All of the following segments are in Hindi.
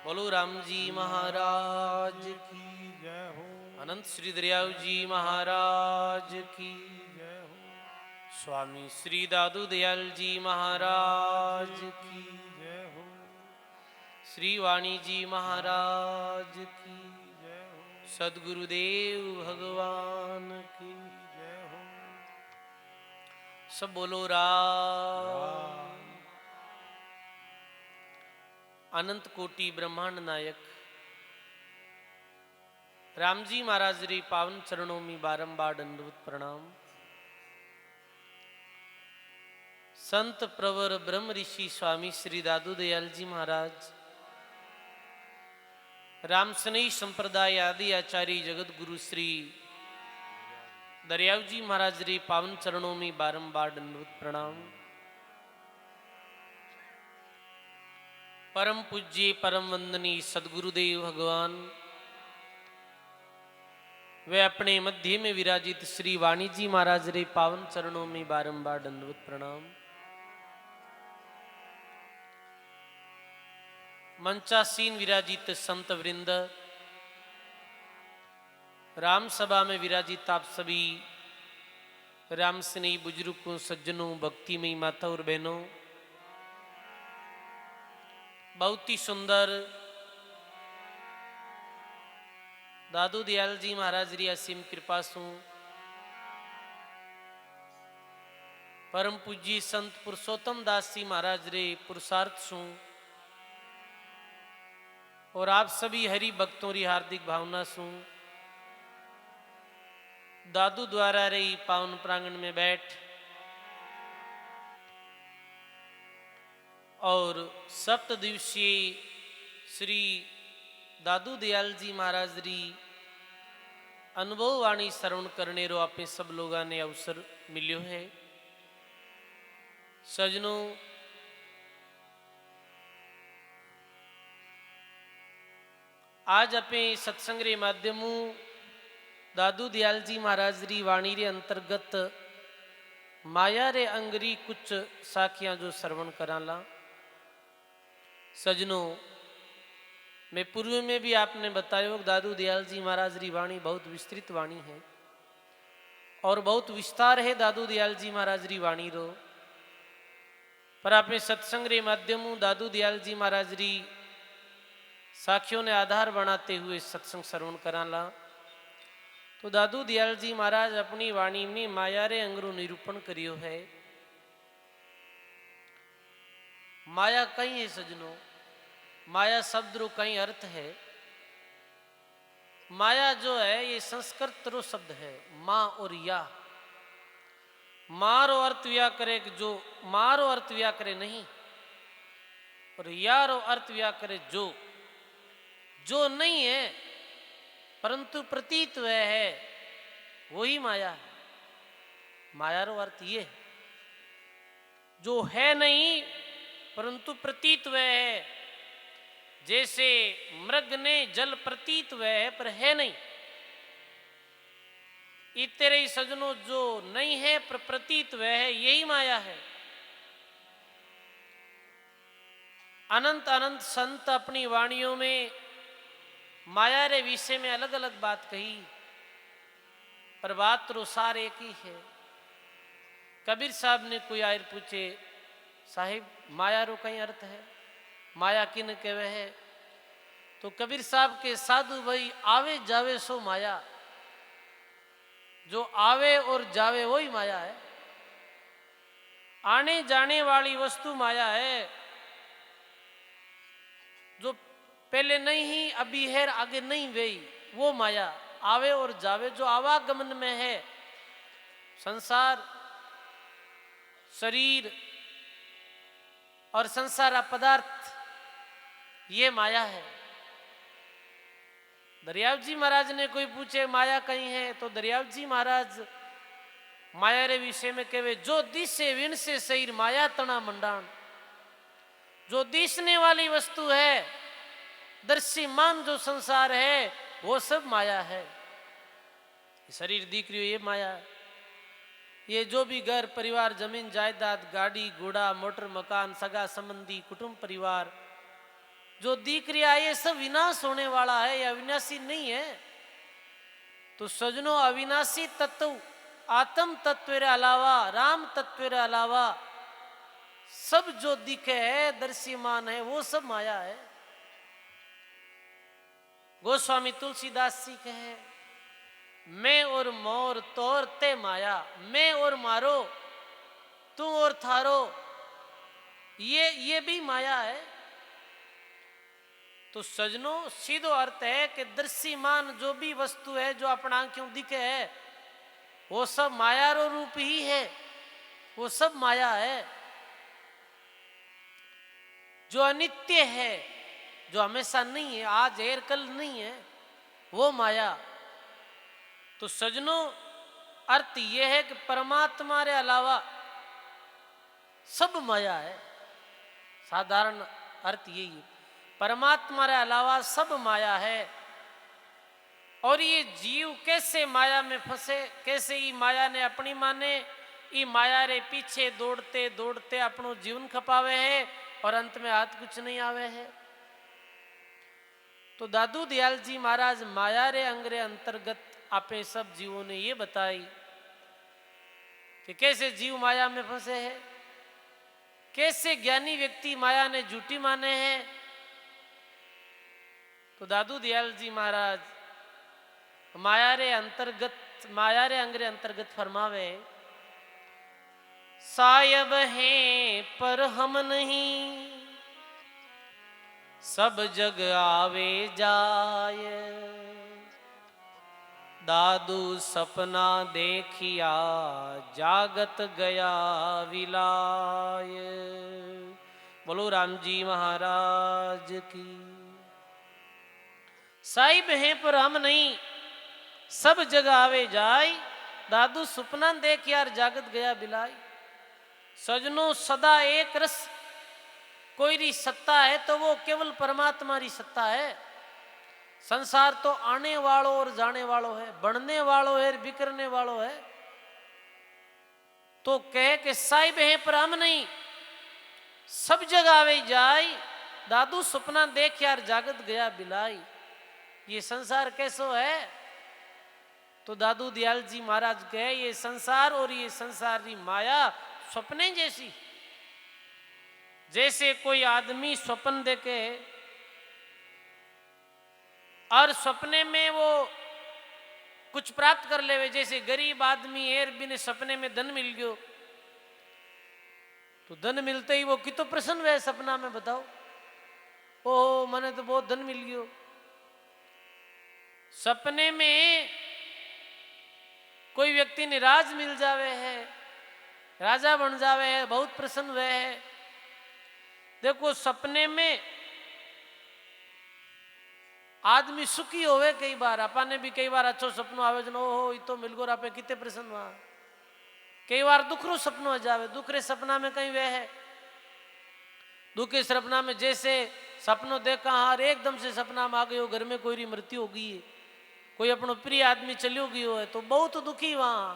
बोलो राम जी महाराज की। जय हो। अनंत श्री दरियाव जी महाराज की। जय हो। स्वामी श्री दादू दयाल जी महाराज की। जय हो। श्री वाणी जी महाराज की। जय हो। सदगुरुदेव भगवान की। जय हो। सब बोलो राम। राम। अनंत कोटि ब्रह्मांड नायक राम जी महाराज रे पावन चरणों में बारंबार दंडवत प्रणाम। संत प्रवर ब्रह्म ऋषि स्वामी श्री दादू दयाल जी महाराज, रामसनई संप्रदाय आदि आचार्य जगत गुरु श्री दरियाव जी महाराज रे पावन चरणों में बारंबार दंडवत प्रणाम। परम पूज्य परम वंदनीय सदगुरुदेव भगवान वे अपने मध्य में विराजित श्री वाणी जी महाराज रे पावन चरणों में बारंबार दंडवत प्रणाम। मंचासीन विराजित संत वृंद, राम सभा में विराजित आप सभी राम स्नेही बुजुर्गों, सज्जनों, भक्तिमयी माता और बहनों, बहुत ही सुंदर दादू दयाल जी महाराज री असीम कृपा सु परम पूज्य संत पुरुषोत्तम दास जी महाराज रे पुरुषार्थ सु और आप सभी हरि भक्तों री हार्दिक भावना सु दादू द्वारा रही पावन प्रांगण में बैठ और सप्त दिवसीय श्री दादू दयाल जी महाराज री अनुभव वाणी श्रवण करने रो आपे सब लोगों ने अवसर मिलियो है। सजनों, आज अपने सत्संग रे माध्यमू दादू दयाल जी महाराज री वाणी रे अंतर्गत माया रे अंगरी कुछ साखियां जो श्रवण कराला। सजनों, मैं पूर्व में भी आपने बताया दादू दयाल जी महाराज री वाणी बहुत विस्तृत वाणी है और बहुत विस्तार है दादू दयाल जी महाराज री वाणी रो। पर आपने सत्संग रे माध्यमू दादू दयाल जी महाराज री साखियों ने आधार बनाते हुए सत्संग श्रवण कराला। तो दादू दयाल जी महाराज अपनी वाणी में माया रे अंगरू निरूपण करियो है। माया कई है सजनों, माया शब्द रो कई अर्थ है। माया जो है ये संस्कृत रो शब्द है, माँ और या। माँ रो अर्थ व्या करे जो, माँ रो अर्थ व्या करे नहीं, और या रो अर्थ व्या करे जो नहीं है परंतु प्रतीत वह है, वही माया है। माया रो अर्थ ये जो है नहीं परंतु प्रतीत वह है। जैसे मृग ने जल प्रतीत वह है पर है नहीं, इतने ही सजनों जो नहीं है पर प्रतीत वह है, यही माया है। अनंत अनंत संत अपनी वाणियों में माया रे विषय में अलग अलग बात कही, पर बात तो सार एक ही है। कबीर साहब ने कोई आयर पूछे, साहिब माया रो कई अर्थ है, माया किन कहवे है? तो कबीर साहब के साधु भाई, आवे जावे सो माया, जो आवे और जावे वही माया है। आने जाने वाली वस्तु माया है, जो पहले नहीं ही अभी है आगे नहीं वही, वो माया। आवे और जावे जो आवागमन में है, संसार, शरीर और संसार पदार्थ, ये माया है। दरियाव जी महाराज ने कोई पूछे माया कहीं है, तो दरियाव जी महाराज माया रे विषय में कहे, जो दिसे विण से शरीर माया तना मंडान। जो दिसने वाली वस्तु है, दृश्यमान जो संसार है, वो सब माया है। शरीर दिख रही हो ये माया है। ये जो भी घर परिवार, जमीन जायदाद, गाड़ी घोड़ा, मोटर, मकान, सगा संबंधी, कुटुंब परिवार, जो दिख रहा है ये सब विनाश होने वाला है, ये अविनाशी नहीं है। तो सजनों, अविनाशी तत्व आत्म तत्व रे अलावा, राम तत्व रे अलावा सब जो दिखे है, दृश्यमान है, वो सब माया है। गोस्वामी तुलसीदास जी कहे, मैं और मोर तोर ते माया, मैं और मारो तू और थारो, ये भी माया है। तो सजनों, सीधो अर्थ है कि दृश्यमान जो भी वस्तु है, जो अपना आंखों दिखे है, वो सब माया रो रूप ही है, वो सब माया है। जो अनित्य है, जो हमेशा नहीं है, आज है कल नहीं है, वो माया। तो सजनों, अर्थ यह है कि परमात्मा रे अलावा सब माया है। साधारण अर्थ यही है, परमात्मा रे अलावा सब माया है। और ये जीव कैसे माया में फंसे, कैसे ये माया ने अपनी माने, ये माया रे पीछे दौड़ते दौड़ते अपनो जीवन खपावे है और अंत में हाथ कुछ नहीं आवे है। तो दादू दयाल जी महाराज माया रे अंगरे अंतर्गत आपे सब जीवों ने ये बताई कि कैसे जीव माया में फंसे हैं, कैसे ज्ञानी व्यक्ति माया ने झूठी माने हैं। तो दादू दयाल जी महाराज माया रे अंगरे अंतर्गत फरमावे, सायब हैं पर हम नहीं, सब जग आवे जाए, दादू सपना देखिया जागत गया विलाय। बोलो राम जी महाराज की। साहिब हैं पर हम नहीं, सब जगह आवे जाए, दादू सपना देख यार जागत गया बिलाई। सजनों, सदा एक रस कोई री सत्ता है तो वो केवल परमात्मा री सत्ता है। संसार तो आने वालों और जाने वालों है, बढ़ने वालों है, बिखरने वालों है। तो कहे कि साहिब हैं पर हम नहीं, सब जगह आवे जाए, दादू सपना देख यार जागत गया बिलाई। ये संसार कैसो है? तो दादू दयाल जी महाराज कहे, ये संसार और ये संसार की माया सपने जैसी। जैसे कोई आदमी स्वप्न देखे और सपने में वो कुछ प्राप्त कर लेवे, जैसे गरीब आदमी एर बिने सपने में धन मिल गयो, तो धन मिलते ही वो कितो प्रसन्न हुए सपना में, बताओ। ओह, मने तो बहुत धन मिल गयो। सपने में कोई व्यक्ति ने राज मिल जावे है, राजा बन जावे है, बहुत प्रसन्न हुए है। देखो, सपने में आदमी सुखी होवे कई बार, अपन ने भी कई बार अच्छो सपनो आवे जन, ओहो ये तो मिल गो, आपे कितने प्रसन्न हुआ। कई बार दुख रो सपनो आ जावे, दुख रे सपना में कहीं वे है, दुख के सपना में जैसे सपनों देखा हार एकदम से सपना में आ गयो, घर में कोई री मृत्यु हो गई है, कोई अपनो प्रिय आदमी चलियो गयो है, तो बहुत दुखी वहां।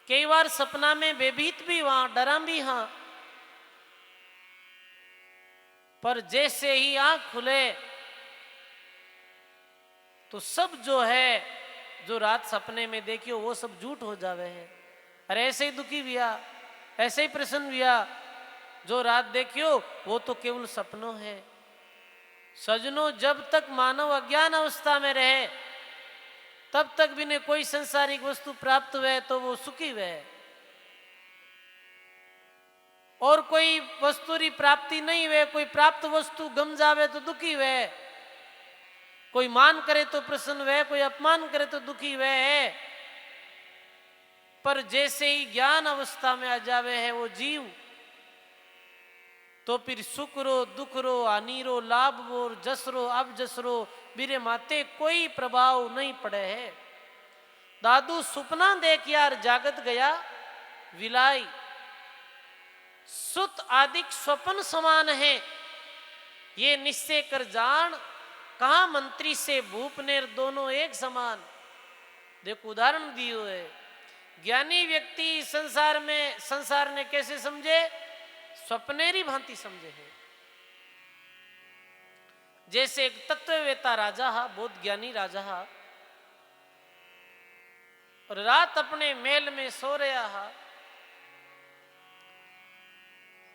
कई बार सपना में बेभीत भी वहां, डरा भी हाँ। पर जैसे ही आंख खुले तो सब जो है, जो रात सपने में देखियो वो सब झूठ हो जावे है। अरे ऐसे ही दुखी भैया, ऐसे ही प्रसन्न भैया, जो रात देखियो वो तो केवल सपनों है। सजनों, जब तक मानव अज्ञान अवस्था में रहे तब तक भी ने कोई संसारिक वस्तु प्राप्त हुए तो वो सुखी हुए, और कोई वस्तु री प्राप्ति नहीं हुए, कोई प्राप्त वस्तु गम जावे तो दुखी हुए, कोई मान करे तो प्रसन्न हुए, कोई अपमान करे तो दुखी हुए है। पर जैसे ही ज्ञान अवस्था में आ जावे है वो जीव, तो फिर सुख रो, दुख रो, हानि रो, लाभ रो, जस रो, अब जस रो, मेरे माते कोई प्रभाव नहीं पड़े है। दादू सुपना देख यार जागत गया विलाई। सुत आदिक स्वप्न समान है, ये निश्चय कर जान, कहा मंत्री से भूपनेर दोनों एक समान। देखो उदाहरण दियो है, ज्ञानी व्यक्ति संसार ने कैसे समझे? स्वप्नेरी भांति समझे है। जैसे एक तत्ववेता राजा हा, बहुत ज्ञानी राजा हा, और रात अपने महल में सो रहा हा।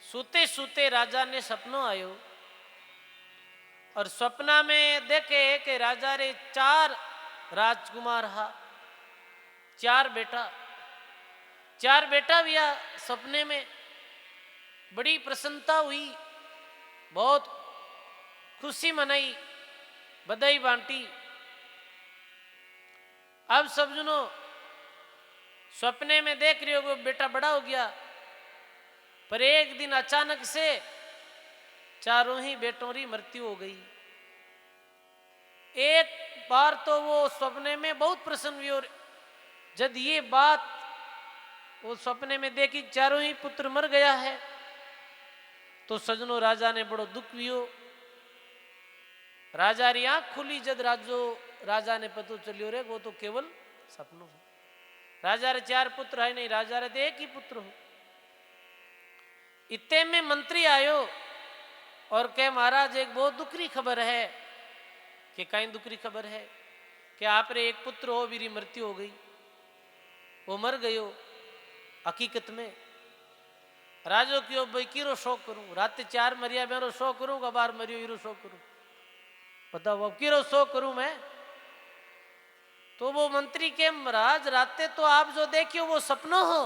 सूते सूते राजा ने सपनों आयो और सपना में देखे कि राजा रे 4 राजकुमार हा, 4 बेटा भी आ। सपने में बड़ी प्रसन्नता हुई, बहुत खुशी मनाई, बधाई बांटी। अब सब जनो सपने में देख रहे हो कि बेटा बड़ा हो गया, पर एक दिन अचानक से चारों ही बेटों की मृत्यु हो गई। एक बार तो वो सपने में बहुत प्रसन्न हुई, और जब ये बात वो सपने में देखी चारों ही पुत्र मर गया है, तो सजनों राजा ने बड़ो दुख हुई। राजा री आंख खुली जद राजा ने पतो चलियो रे वो तो केवल सपनों है। राजा रे 4 पुत्र है नहीं, राजा रे तो एक ही पुत्र हो। इतने में मंत्री आयो और कहे महाराज एक बहुत दुखरी खबर है। कि कहीं दुखरी खबर है कि आप रे एक पुत्र हो, मेरी मृत्यु हो गई, वो मर गयो। हकीकत में राजो क्यों भाई किरो शोक करूं, रात 4 मरिया मेरो शोक करूं, बार मरियो हीरो शोक करूं, बताओ अब किरो शोक करूं मैं। तो वो मंत्री के महाराज राते तो आप जो देखियो वो सपनों हो,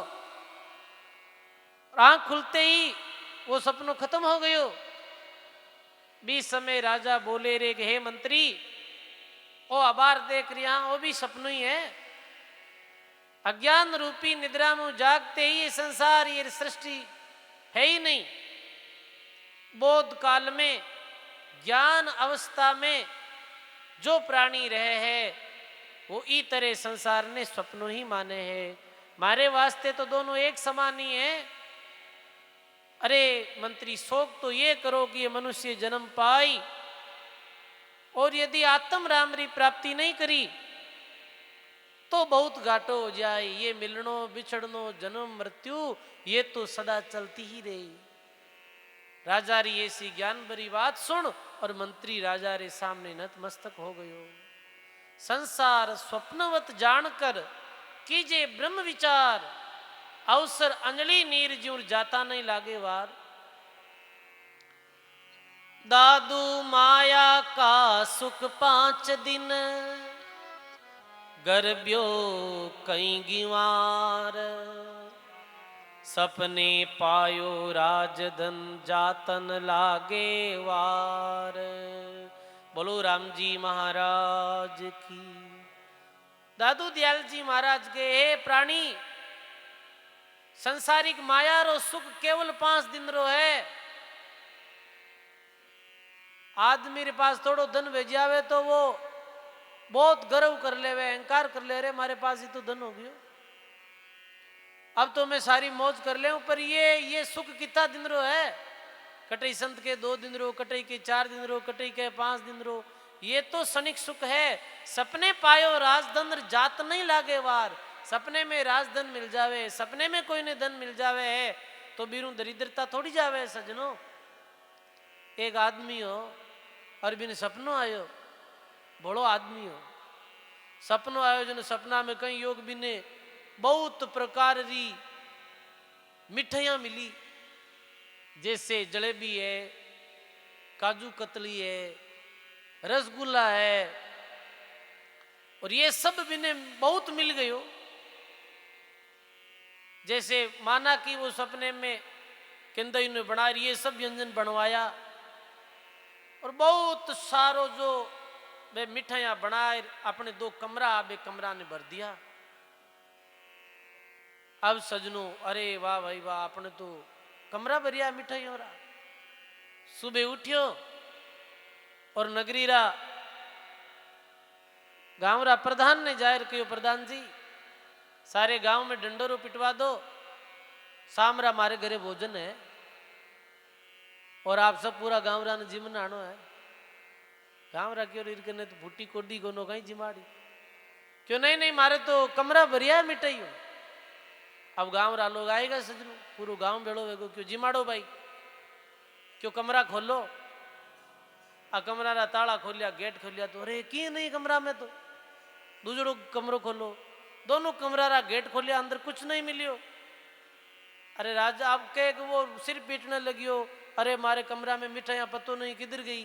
आंख खुलते ही वो सपनों खत्म हो गयो। बीस समय राजा बोले रे कि हे मंत्री, ओ अबार देख रिया वो भी सपनों ही है। अज्ञान रूपी निद्रा में जागते ही ये संसार ये सृष्टि है ही नहीं। बोध काल में ज्ञान अवस्था में जो प्राणी रहे हैं वो ई तरह संसार ने स्वप्नों ही माने हैं। मारे वास्ते तो दोनों एक समान ही है। अरे मंत्री शोक तो ये करो कि ये मनुष्य जन्म पाई, और यदि आत्म राम री प्राप्ति नहीं करी तो बहुत घाटो हो जाए। ये मिलनो बिछड़नो जन्म मृत्यु ये तो सदा चलती ही रही। राजा री ऐसी ज्ञान भरी बात सुन और मंत्री राजा रे सामने नतमस्तक हो गयो। संसार स्वप्नवत जानकर कीजे ब्रह्म विचार, अवसर अंजलि नीर ज्यूर जाता नहीं लागे वार। दादू माया का सुख 5 दिन, गर्भ्यो कई गिवार। सपने पायो राजधन जातन लागे वार। बोलो राम जी महाराज की। दादू दयाल जी महाराज के हे प्राणी, संसारिक माया रो सुख केवल 5 दिन रो है। आदमी रे पास थोड़ो धन भेजावे तो वो बहुत गर्व कर ले, वे अहंकार कर ले, रे हमारे पास ही तो धन हो गयो, अब तो मैं सारी मौज कर ले। पर ये सुख कितना दिन रो है। कटई संत के 2 दिन रो, कटई के 4 दिन रो, कटई के 5 दिन रो, ये तो क्षणिक सुख है। सपने पायो राजधन जात नहीं लागे वार। सपने में राजधन मिल जावे, सपने में कोई ने धन मिल जावे है तो बीरू दरिद्रता थोड़ी जावे। सजनो एक आदमी हो और बिन सपनों आयो, बड़ो आदमी हो, सपनों आयो जन सपना में कहीं योग बिने बहुत प्रकार री मिठाइयां मिली, जैसे जलेबी है, काजू कतली है, रसगुल्ला है, और ये सब बिने बहुत मिल गयो। जैसे माना कि वो सपने में किंदई ने बना ये सब व्यंजन बनवाया और बहुत सारो जो वे मिठाइयां बनाए अपने 2 कमरा बे कमरा ने भर दिया। अब सजनों अरे वाह भाई वाह, अपने तो कमरा भरिया मिठाइयों रा। सुबह उठियो और नगरी रा गांव रा प्रधान ने जाहिर कियो, प्रधान जी सारे गांव में डंडोरो पिटवा दो, शाम रा मारे घरे भोजन है और आप सब पूरा गांव रा ने जिम नानो है। गांव रा क्यों रीर करने तो फूटी कोडी को कहीं जिमाड़ी क्यों नहीं नहीं मारे तो कमरा भरिया मिठाई हो। अब गांव रा लोग आएगा सजनों, पूरा गांव बेड़ो वेगो क्यों जिमाड़ो भाई, क्यों कमरा खोलो। आ कमरा रा ताला खोलिया गेट खोलिया तो अरे की नहीं कमरा में तो दूसरो कमरो खोलो दोनों कमरा रा गेट खोलिया अंदर कुछ नहीं मिलियो। अरे राजा आप कहे कि वो सिर पीटने लगियो अरे मारे कमरा में मिठाइयाँ पतो नहीं किधर गई।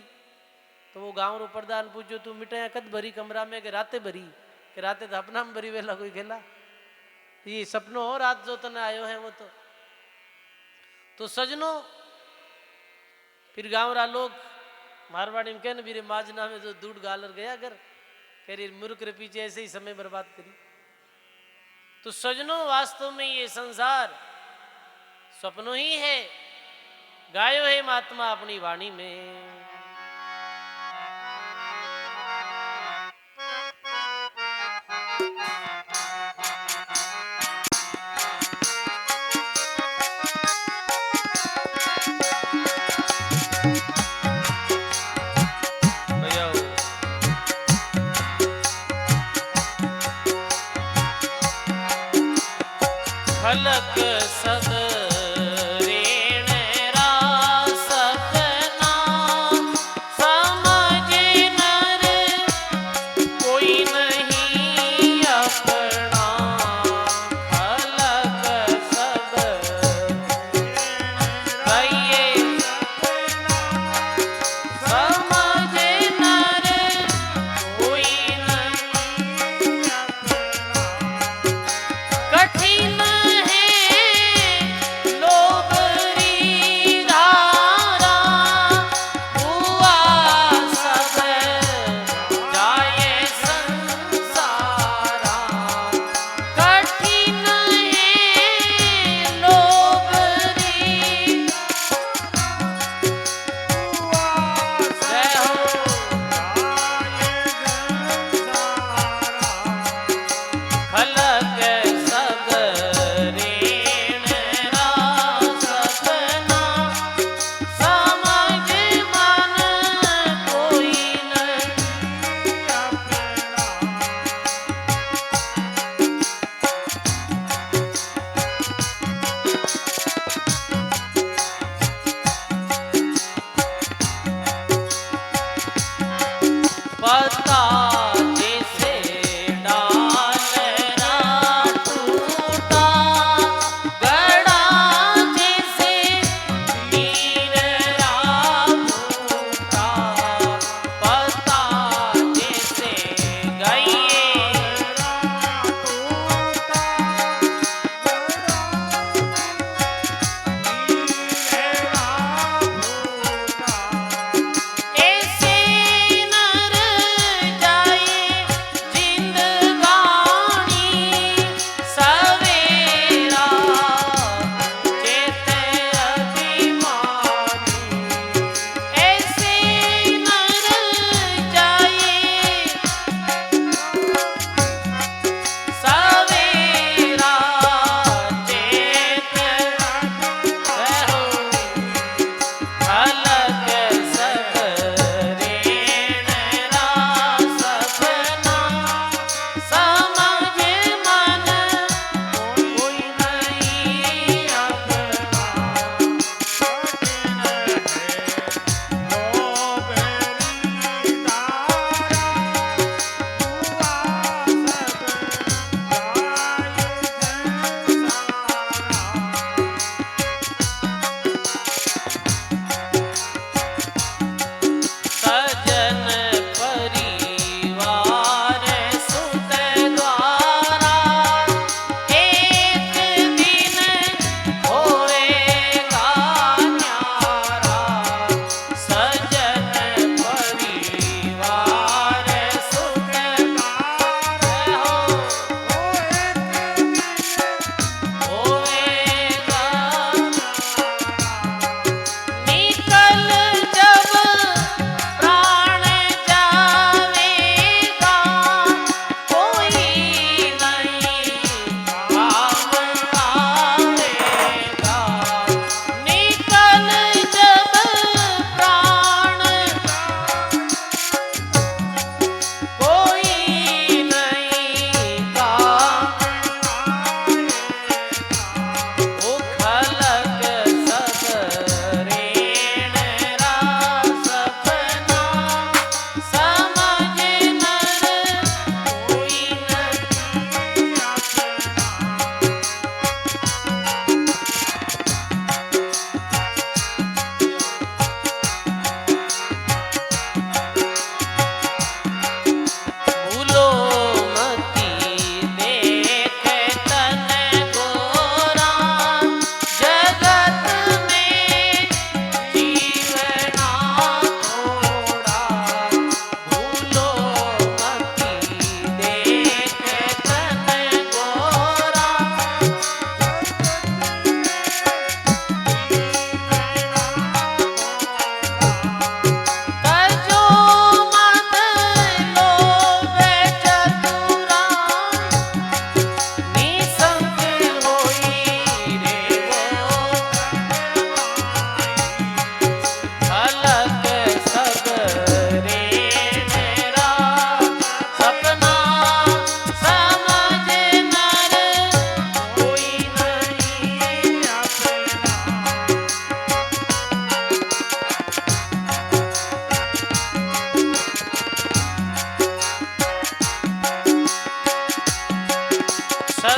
तो वो गांव रो प्रधान पूछो तू मिठाइयाँ कद भरी कमरा में कि राते भरी कि राते तो अपना में भरी वेला कोई खेला ये सपनो हो रात जो तने आयो है वो तो सजनो फिर गांव रा लोग मारवाड़ी में कहने मेरे माजना में जो दूध गालर गया घर कह रही मुर्ख रे पीछे ऐसे ही समय बर्बाद करी। तो सजनो वास्तव में ये संसार सपनों ही है गायो है महात्मा अपनी वाणी में। खलक सब ऋण रास सपना समझे नर कोई नहीं अपना। खलक सब कहिए समझे नर कोई नहीं कठिन पता जैसे डालना टूटा गड़ा जैसे नीरा फूटा। पता जैसे गइए ऐसे नर जाए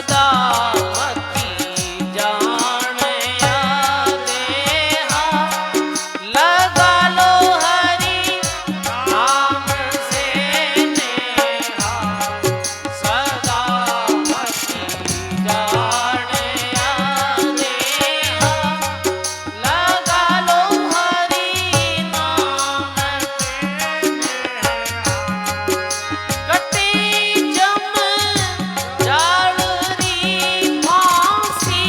सदा मती जान देहा लगा लो हरि नाम से नेहा सदा मती जान देहा लगा लो हरि नाम कटी जम जालरी फांसी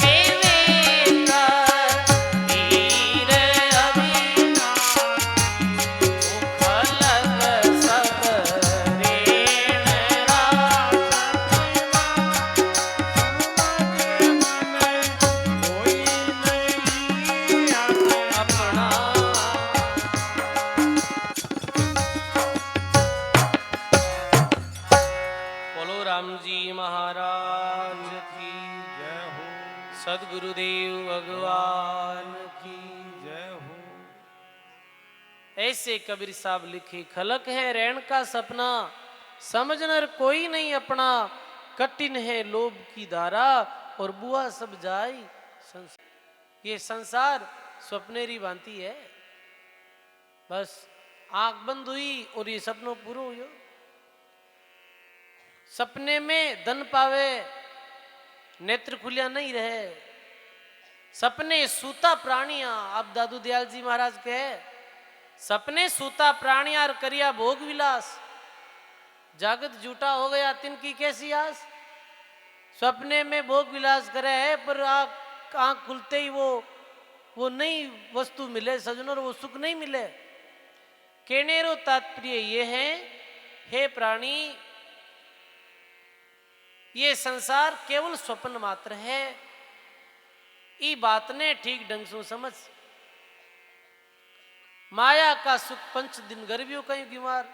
केवे वीर अविनाश उखलग सब रेण अपना बोलो राम जी महाराज की जय हो सदगुरुदेव भगवान की जय हो ऐसे कबीर साहब लिखे खलक है रैन का सपना समझनर कोई नहीं अपना कठिन है लोभ की धारा और बुआ सब जाई ये संसार स्वप्नेरी भांति है बस आंख बंद हुई और ये सपनों पूरा हुआ सपने में धन पावे नेत्र खुलिया नहीं रहे सपने सूता प्राणिया आप दादू दयाल जी महाराज कहे सपने सूता प्राणिया और करिया भोग विलास जागत झूठा हो गया तिनकी कैसी आस सपने में भोग विलास करे है पर आंख खुलते ही वो नई वस्तु मिले सजनों वो सुख नहीं मिले कहने रो तात्पर्य ये है हे प्राणी ये संसार केवल स्वप्न मात्र है ई बात ने ठीक ढंग से समझ माया का सुख पंच दिन गर्भियों कहीं बीमार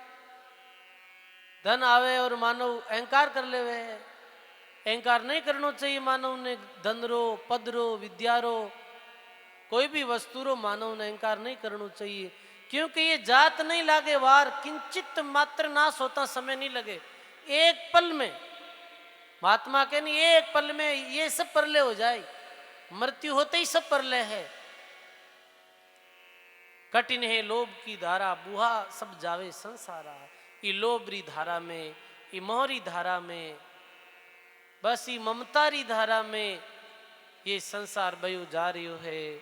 धन आवे और मानव अहंकार कर ले वे अहंकार नहीं करना चाहिए मानव ने धन रो पद रो विद्या रो कोई भी वस्तु रो मानव ने अहंकार नहीं करना चाहिए क्योंकि ये जात नहीं लागे वार किंचित मात्र नाश होता समय नहीं लगे एक पल में महात्मा के नहीं एक पल में ये सब परले हो जाए मृत्यु होते ही सब परले है कठिन है लोभ की धारा बुहा सब जावे संसारा ये लोभरी धारा में ये मोहरी धारा में बस ये ममतारी धारा में ये संसार बयो जा रही है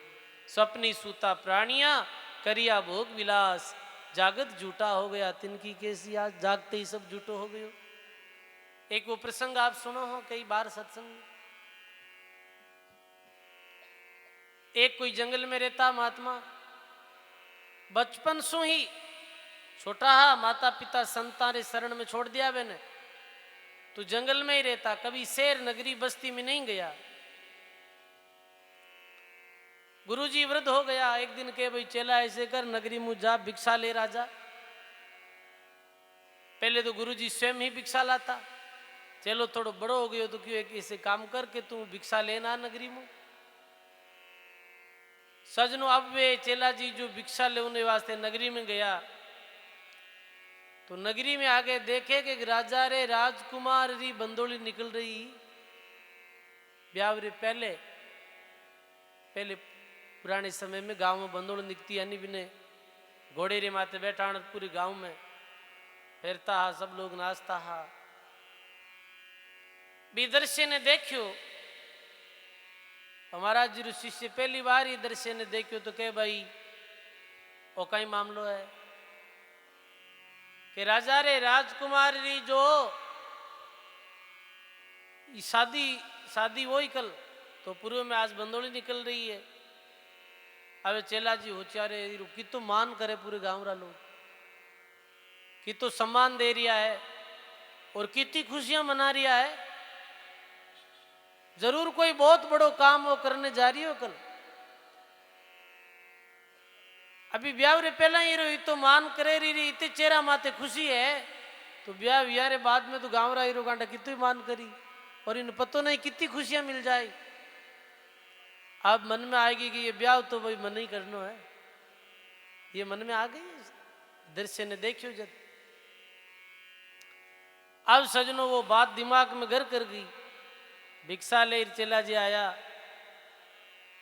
स्वप्नी सूता प्राणिया करिया भोग विलास जागत झूठा हो गया तिनकी कैसी आज जागते ही सब झूठो हो गयो एक वो प्रसंग आप सुनो हो कई बार सत्संग एक कोई जंगल में रहता महात्मा बचपन सु ही छोटा हा माता पिता संता रे शरण में छोड़ दिया मैंने तू जंगल में ही रहता कभी शहर नगरी बस्ती में नहीं गया गुरुजी वृद्ध हो गया एक दिन के भाई चेला ऐसे कर नगरी मुझ जा भिक्षा ले राजा पहले तो गुरुजी स्वयं ही भिक्षा लाता चलो थोड़ो बड़ो हो गयो तो क्यों एक ऐसे काम कर के तू भिक्षा लेना नगरी में सजनो अब वे चेला जी जो भिक्षा लेने वास्ते नगरी में गया तो नगरी में आगे देखे कि राजा रे राजकुमार री बंदोली निकल रही ब्याह रे पहले पुराने समय में गांव में बंदोल निकती यानी बिने घोड़े रे माथे बैठा पूरे गांव में फिरता हा सब लोग नाचता हा दृश्य ने देखियो हमारा जी शिष्य पहली बार ही दृश्य ने देखियो तो कहे भाई ओ कई मामलो है कि राजा रे राजकुमार री जो शादी वो ही कल तो पूर्व में आज बंदोली निकल रही है अब चेला जी होशियारे कि तो मान करे पूरे गांव रा लोग कि तो सम्मान दे रिया है और कितनी खुशियां मना रिया है जरूर कोई बहुत बड़ो काम वो करने जा रही हो कल अभी ब्याह रे पहला ही रही तो मान करे रही इतने चेहरा माते खुशी है तो ब्याह विया रे बाद में तो गांव रा हीरो गांडा कितनी मान करी और इन पतो नहीं कितनी खुशियां मिल जाए अब मन में आएगी कि ये ब्याह तो भाई मन ही करना है ये मन में आ गई दृश्य ने देखियो जब अब सजनों वो बात दिमाग में घर कर गई। भिक्षा ले चला जी आया,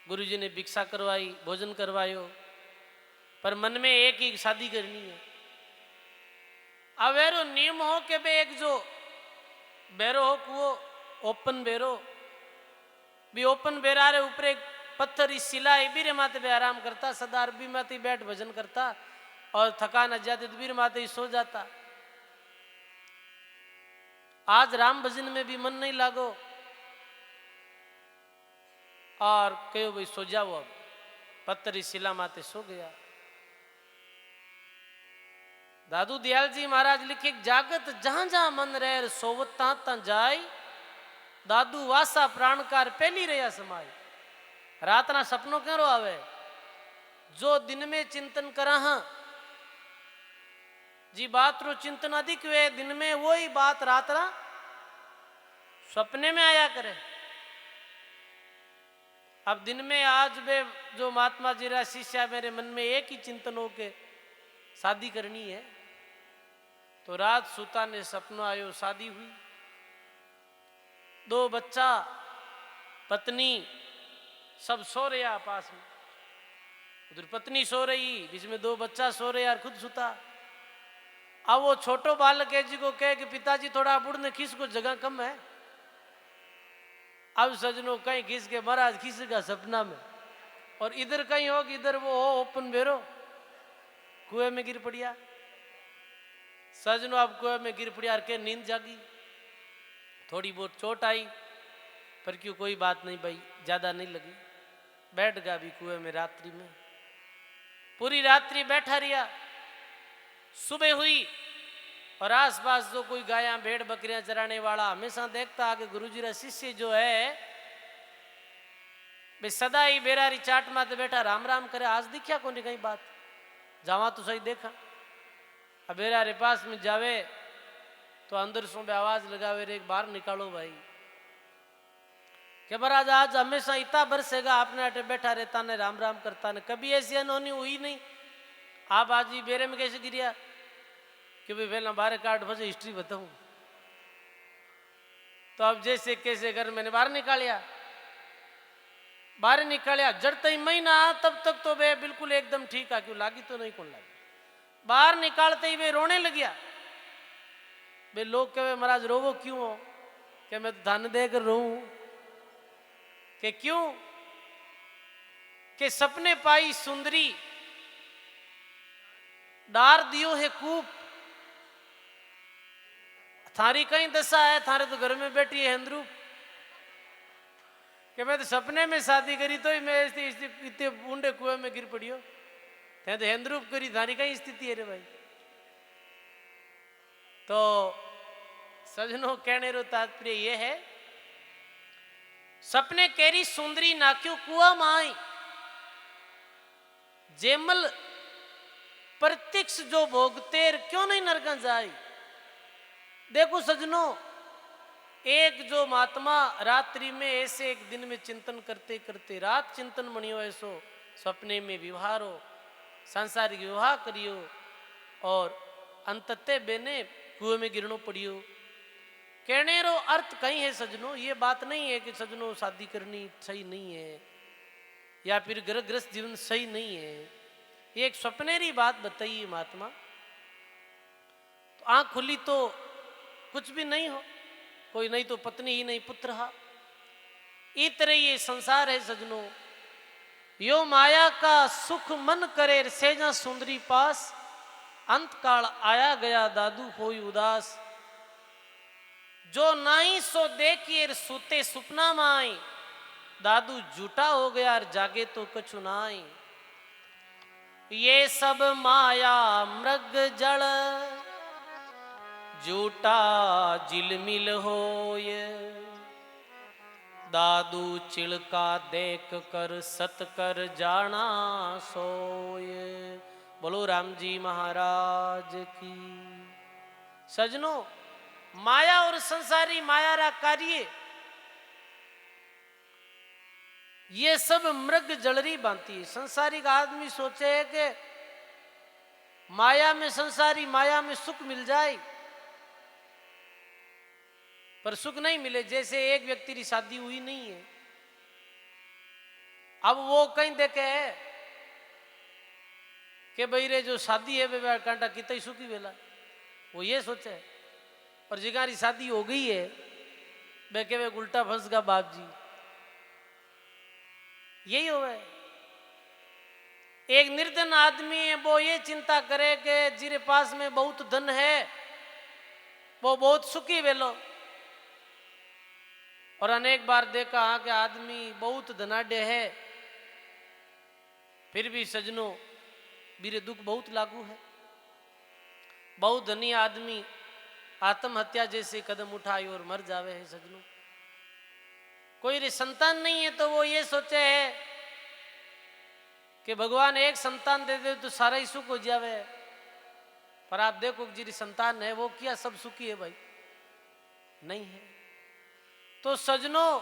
गुरुजी ने भिक्षा करवाई, भोजन करवायो, पर मन में एक ही शादी करनी है। अब वेरो नियम हो के बे एक जो बेरो हो वो ओपन बेरो भी ओपन बेरा रे ऊपर एक पत्थर इस सिलाई बीरे माते पे आराम करता, सदा अरबी माते बैठ भजन करता और थकान आ जाती तो बीर माते ही सो जाता। आज राम भजन में भी मन नहीं लागो और कहो भाई सो जाओ, अब पत्थर इस शिला माते सो गया। दादू दयाल जी महाराज लिखे जागत जहां जहां मन रहे सोवत ता ता जाय, दादू वासा प्राणकार पहली रहा समाय। रात ना सपनों क्यों आवे, जो दिन में चिंतन करा हाँ जी बात रो चिंतन अधिक हुए, दिन में वही बात रात ना सपने में आया करे। अब दिन में आज वे जो महात्मा जी रा शिष्य मेरे मन में एक ही चिंतन हो के शादी करनी है, तो रात सुता ने सपना आयो शादी हुई, 2 बच्चा, पत्नी सब सो रहे पास में, उधर पत्नी सो रही, बीच में 2 बच्चा सो रहे यार, खुद सुता। अब वो छोटो बालक है जी को कहे कि पिताजी थोड़ा बुढ़ ने खींच को जगह कम है। अब सजनों कहीं खींच के महाराज खींचेगा सपना में, और इधर कहीं हो इधर वो हो ओपन बेरो कुएं में गिर पड़िया। सजनों अब कुएं में गिर पड़िया और के नींद जागी, थोड़ी बहुत चोट आई पर क्यों कोई बात नहीं भाई, ज्यादा नहीं लगी, बैठ गया भी कुएं में रात्रि में, पूरी रात्रि बैठा रिया। सुबह हुई और आसपास जो कोई गायां भेड़ बकरियां चराने वाला हमेशा देखता आगे गुरुजी रा शिष्य जो है वे सदा ही बेरारी चाट माते बैठा राम राम करे। आज दिखा को नहीं कहीं बात, जावा तो सही देखा। अब बेरारे पास में जावे तो अंदर सो में आवाज लगावे रे एक बाहर निकालो भाई, कि महाराज आज हमेशा इतना बरसेगा आपने अटे बैठा रहता ने राम राम करता ने, कभी ऐसी अनहोनी हुई नहीं, आप आज ही बेरे में कैसे गिरिया कि भाई पहला बाहर काट बजे हिस्ट्री बताऊं। तो अब जैसे कैसे घर मैंने बाहर निकालिया, बाहर निकालिया जड़ते ही महीना तब तक तो वे बिल्कुल एकदम ठीक है, क्यों लागी तो नहीं कौन लागी। बाहर निकालते ही वे रोने लग गया। वे लोग कहे महाराज रोवो क्यों हो, कि मैं तो धन देकर रोऊं, कि क्यों, कि सपने पाई सुंदरी डार दियो है कूप, थारी कहीं दशा है, थारे तो घर में बैठी है हिंद्रू, कि मैं तो सपने में शादी करी तो ही मैं इतने ऊंडे कुएं में गिर पड़ी हो, तो हिंद्रू करी, थारी कहीं स्थिति है रे भाई। तो सजनों कहने रो तात्पर्य ये है, सपने केरी सुंदरी नाक्यों कुआ माई, जेमल प्रत्यक्ष जो भोगतेर क्यों नहीं नरका जाई। देखो सजनों, एक जो महात्मा रात्रि में ऐसे एक दिन में चिंतन करते करते रात चिंतन बनियो, ऐसो सपने में विवाह हो, सांसारिक विवाह करियो और अंततः बेने कुएं में गिरनो पड़ियो। कहने रो अर्थ कहीं है सजनों, ये बात नहीं है कि सजनों शादी करनी सही नहीं है या फिर गृहस्थ जीवन सही नहीं है, ये एक स्वप्नेरी बात बताइए महात्मा। तो आंख खुली तो कुछ भी नहीं हो, कोई नहीं तो पत्नी ही नहीं पुत्र हा, इस तरह ये संसार है सजनों। यो माया का सुख मन करे सेजा सुंदरी पास, अंत काल आया गया दादू होई उदास, जो नाई सो देखिए सुते सुपना माई, दादू झूठा हो गया और जागे तो कछु नाई। ये सब माया मृग जड़ झूठा जिलमिल होय, दादू चिड़का देख कर सत कर जाना सोय। बोलो राम जी महाराज की। सजनों, माया और संसारी माया रा कार्य ये सब मृग जलरी बांती है। संसारिक आदमी सोचे है कि माया में संसारी माया में सुख मिल जाए, पर सुख नहीं मिले। जैसे एक व्यक्ति की शादी हुई नहीं है, अब वो कहीं देखे है कि भाई रे जो शादी है वे कांटा कितना सुखी वेला, वो ये सोचे। और जिगारी शादी हो गई है वे के वे उल्टा फंस गा बाप जी, यही हो है। एक निर्धन आदमी है, वो ये चिंता करे कि जिरे पास में बहुत धन है वो बहुत सुखी वेलो। और अनेक बार देखा कि आदमी बहुत धनाढ़ है फिर भी सजनों मेरे दुख बहुत लागू है। बहुत धनी आदमी आत्महत्या जैसे कदम उठाए और मर जावे है सजनों। कोई रे संतान नहीं है तो वो ये सोचे है कि भगवान एक संतान दे दे तो सारा ही सुख हो जावे। पर आप देखो जिरी संतान है वो क्या सब सुखी है भाई? नहीं है। तो सजनों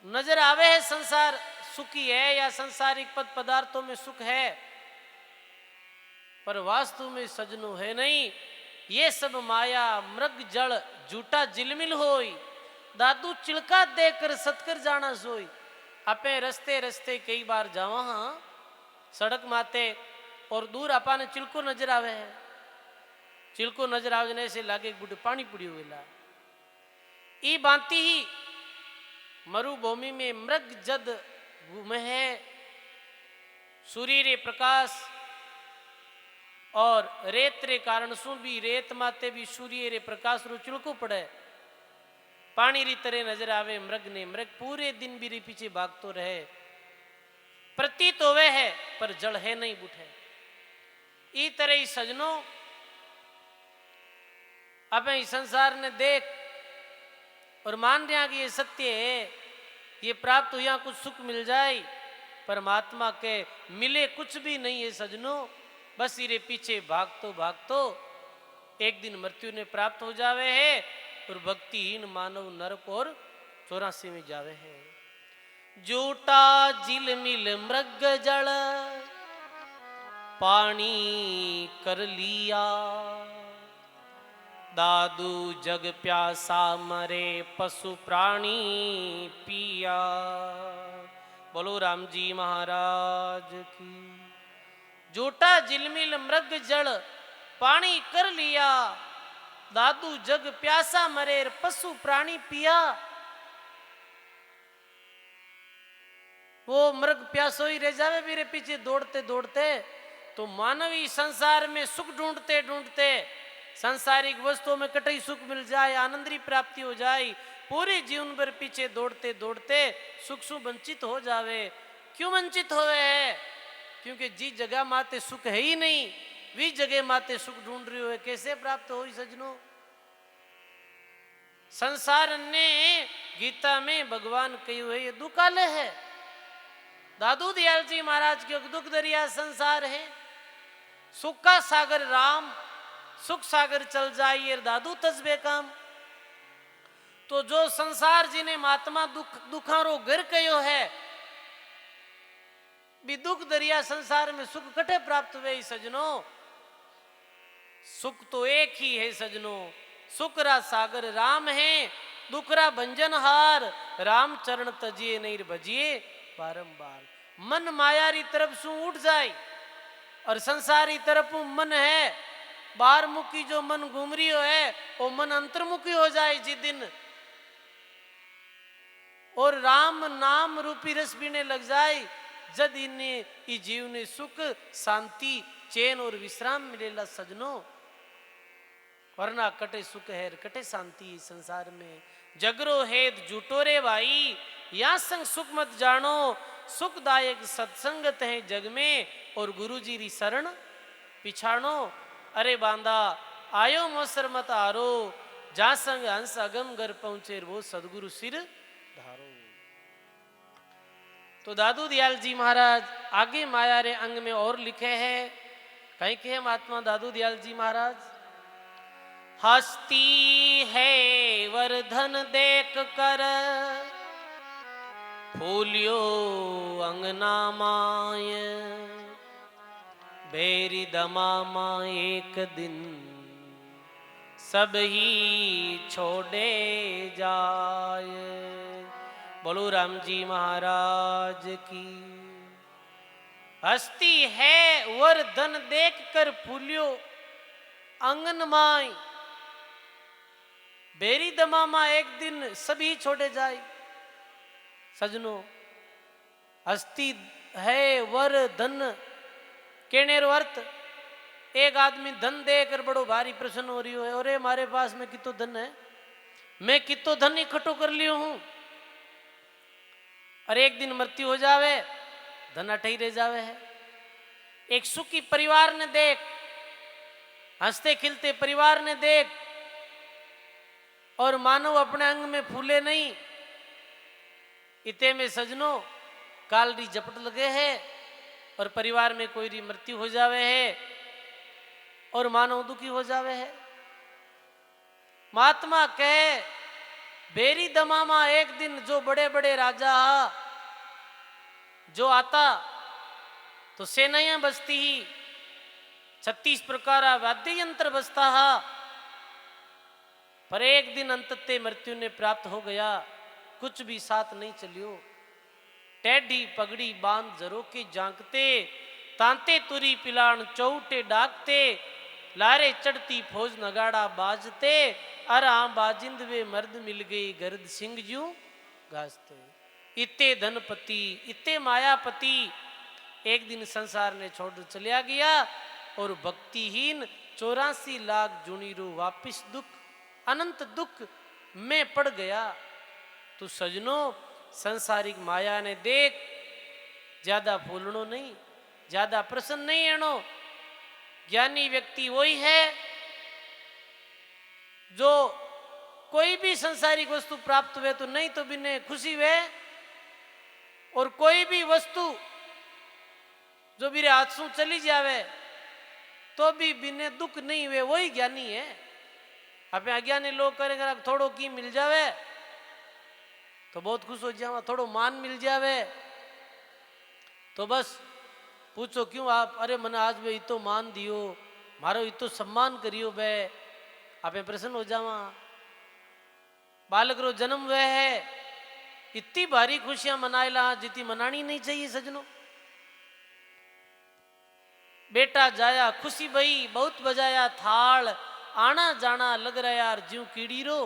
नजर आवे है संसार सुखी है या संसारिक पद पदार्थों में सुख है, पर वास्तु में सजनों है नहीं। ये सब माया मृग जल झूठा जिलमिल होई, दादू चिलका देकर सतकर जाना सोई। आपे रस्ते रस्ते कई बार जावा हाँ सड़क माते और दूर अपाने चिलको नजर आवे है। चिलको नजर आवने से लागे एक बूढ़े पानी पड़ी हुई ला। ई बांति ही मरुभूमि में मृग जद घूमे है, सूर्य रे प्रकाश और रेत रे कारण सु भी रेत माते भी सूर्य रे प्रकाश रो चिलको पड़े, पानी री तरह नजर आवे मृग ने। मृग पूरे दिन भी रे पीछे भागतो रहे, प्रतीत होवे है पर जड़ है नहीं बुठे। ई तरह ही सजनों अब इस संसार ने देख और मान रहा कि ये सत्य है, ये प्राप्त हुआ कुछ सुख मिल जाए, परमात्मा के मिले कुछ भी नहीं है सजनों। बस इरे पीछे भागतो भागतो एक दिन मृत्यु ने प्राप्त हो जावे है और भक्तिहीन मानव नरक और 84 में जावे है। जूटा जिलमिल मृग जल पानी कर लिया, दादू जग प्यासा मरे पशु प्राणी पिया। बोलो राम जी महाराज की। जूटा जिलमिल मृग जल पानी कर लिया, दादू जग प्यासा मरे पशु प्राणी पिया। वो मृग प्यासो ही रह जावे मेरे पीछे दौड़ते दौड़ते। तो मानवी संसार में सुख ढूंढते ढूंढते सांसारिक वस्तुओं में कटई सुख मिल जाए, आनंदी प्राप्ति हो जाए, पूरे जीवन भर पीछे दौड़ते दौड़ते सुख से वंचित हो जावे। क्यों वंचित होवे है? क्योंकि जी जगह माते सुख है ही नहीं, वी जगह माते सुख ढूंढ रही हो। कैसे प्राप्त हो सजनों? संसार ने गीता में भगवान कही हुए ये दुकाले है। दादू दयाल जी महाराज के दुख दरिया संसार है, सुख का सागर राम, सुख सागर चल जाइए दादू तस्बे काम। तो जो संसार जिन्हें महात्मा दुखारो घर कयो है, भी दुख दरिया संसार में सुख कटे प्राप्त हुए सजनों? सुख तो एक ही है सजनों, सुख रा सागर राम है, दुख रा भंजन हार, राम चरण तजिए नहीं भजिए बारंबार। मन माया री तरफ सु उठ जाए और संसारी तरफ मन है बाहर मुखी, जो मन घूम रही हो है वो मन अंतर्मुखी हो जाए जिस दिन, और राम नाम रूपी रस पीने लग जाए, जद इन्हें इस जीव ने सुख शांति चैन और विश्राम मिलेला सजनों। वरना कटे सुख है कटे शांति संसार में। जगरो हेत झूठो रे भाई, या संग सुख मत जानो, सुखदायक सत्संगत है जग में, और गुरु जी री शरण पिछाणो। अरे बांदा आयो मोसर मत आरो, जा संग हंस अगम घर पहुंचे वो सदगुरु सिर धारो। तो दादू दयाल जी महाराज आगे माया रे अंग में और लिखे हैं, कहीं के महात्मा दादू दयाल जी महाराज। हस्ती है वर्धन देख कर, फूलियो अंगना माय, बेरी दमामा एक दिन, सब ही छोड़े जाए। बोलो राम जी महाराज की। हस्ती है वर धन देख कर फूलियो आंगन माई, बेरी दमामा एक दिन सभी छोड़े जाए। सजनो, हस्ती है वर धन केनेर अर्थ, एक आदमी धन देकर बड़ो भारी प्रसन्न हो रही हो, अरे हमारे पास में कितो धन है, मैं कितो धन इकट्ठो कर लियो हूं, और एक दिन मृत्यु हो जावे, धन अठई रह जावे है। एक सुखी परिवार ने देख, हंसते खिलते परिवार ने देख, और मानव अपने अंग में फूले नहीं, इते में सजनो कालरी झपट लगे है, और परिवार में कोई री मृत्यु हो जावे है, और मानव दुखी हो जावे है। महात्मा कहे बेरी दमामा एक दिन जो बड़े बड़े राजा जो आता तो सेनाएं बसती ही, 36 प्रकार वाद्य यंत्र बसता हा, पर एक दिन अंततः मृत्यु ने प्राप्त हो गया, कुछ भी साथ नहीं चलियो। टेढ़ी पगड़ी बांध जरो के जांकते, तांते तुरी पिलान चौटे डाकते, लारे चढ़ती फौज नगाड़ा बाजते, अराम बाजिंद वे मर्द मिल गई गर्द सिंह जू गाजते। इत्ते धनपति इत्ते मायापति एक दिन संसार ने छोड़ चलिया गया, और भक्तिहीन 84 लाख जुनीरो वापिस दुख अनंत दुख में पड़ गया। तो सजनों, संसारिक माया ने देख ज्यादा फूलनो नहीं, ज्यादा प्रसन्न नहीं एनो। ज्ञानी व्यक्ति वही है जो कोई भी संसारिक वस्तु प्राप्त हुए तो नहीं तो बिने खुशी हुए, और कोई भी वस्तु जो मेरे हाथ से चली जावे तो भी बिने दुख नहीं हुए, वही ज्ञानी है। अपने अज्ञानी लोग करेंगे थोड़ो की मिल जावे तो बहुत खुश हो जावा, थोड़ो मान मिल जावे तो बस पूछो क्यों आप, अरे मैंने आज वे इतो मान दियो, मारो इतो सम्मान करियो बे, आपे प्रसन्न हो जावा। बालक रो जन्म हुए है, इतनी भारी खुशियां मनाएला जितनी मनानी नहीं चाहिए सजनों। बेटा जाया खुशी भई बहुत बजाया थाल, आना जाना लग रहा यार ज्यों कीड़ी रो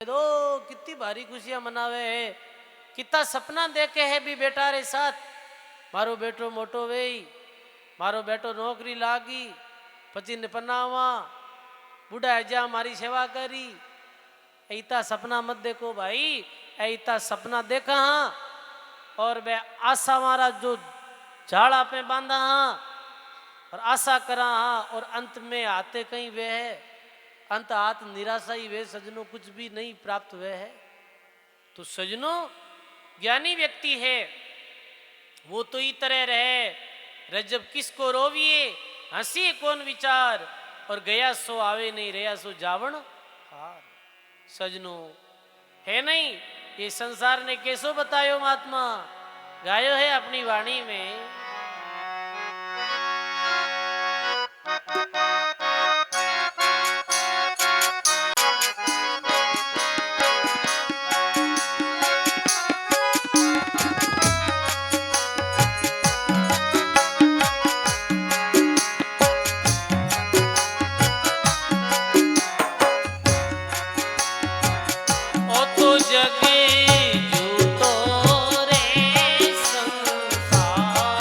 दो, कितनी भारी खुशियां मनावे है, कितना सपना देखे है भी बेटा रे साथ, मारो बेटो मोटो वेई, मारो बेटो नौकरी लागी, पची ने पनावा, बूढ़ा है जा हमारी सेवा करी। ऐता सपना मत देखो भाई, ऐता सपना देखा हाँ, और वे आशा मारा जो झाड़ा पे बांधा हाँ, और आशा करा हाँ, और अंत में आते कहीं वे है, अंत आत निराशा ही वे सजनों, कुछ भी नहीं प्राप्त हुए है। तो सजनों, ज्ञानी व्यक्ति है वो तो ही तरह रहे, रजब किसको रोविए, हंसी कौन विचार, और गया सो आवे नहीं रहा सो जावण हार। सजनों है नहीं, ये संसार ने कैसो बतायो महात्मा, गायो है अपनी वाणी में। जगे जूतो रे संसार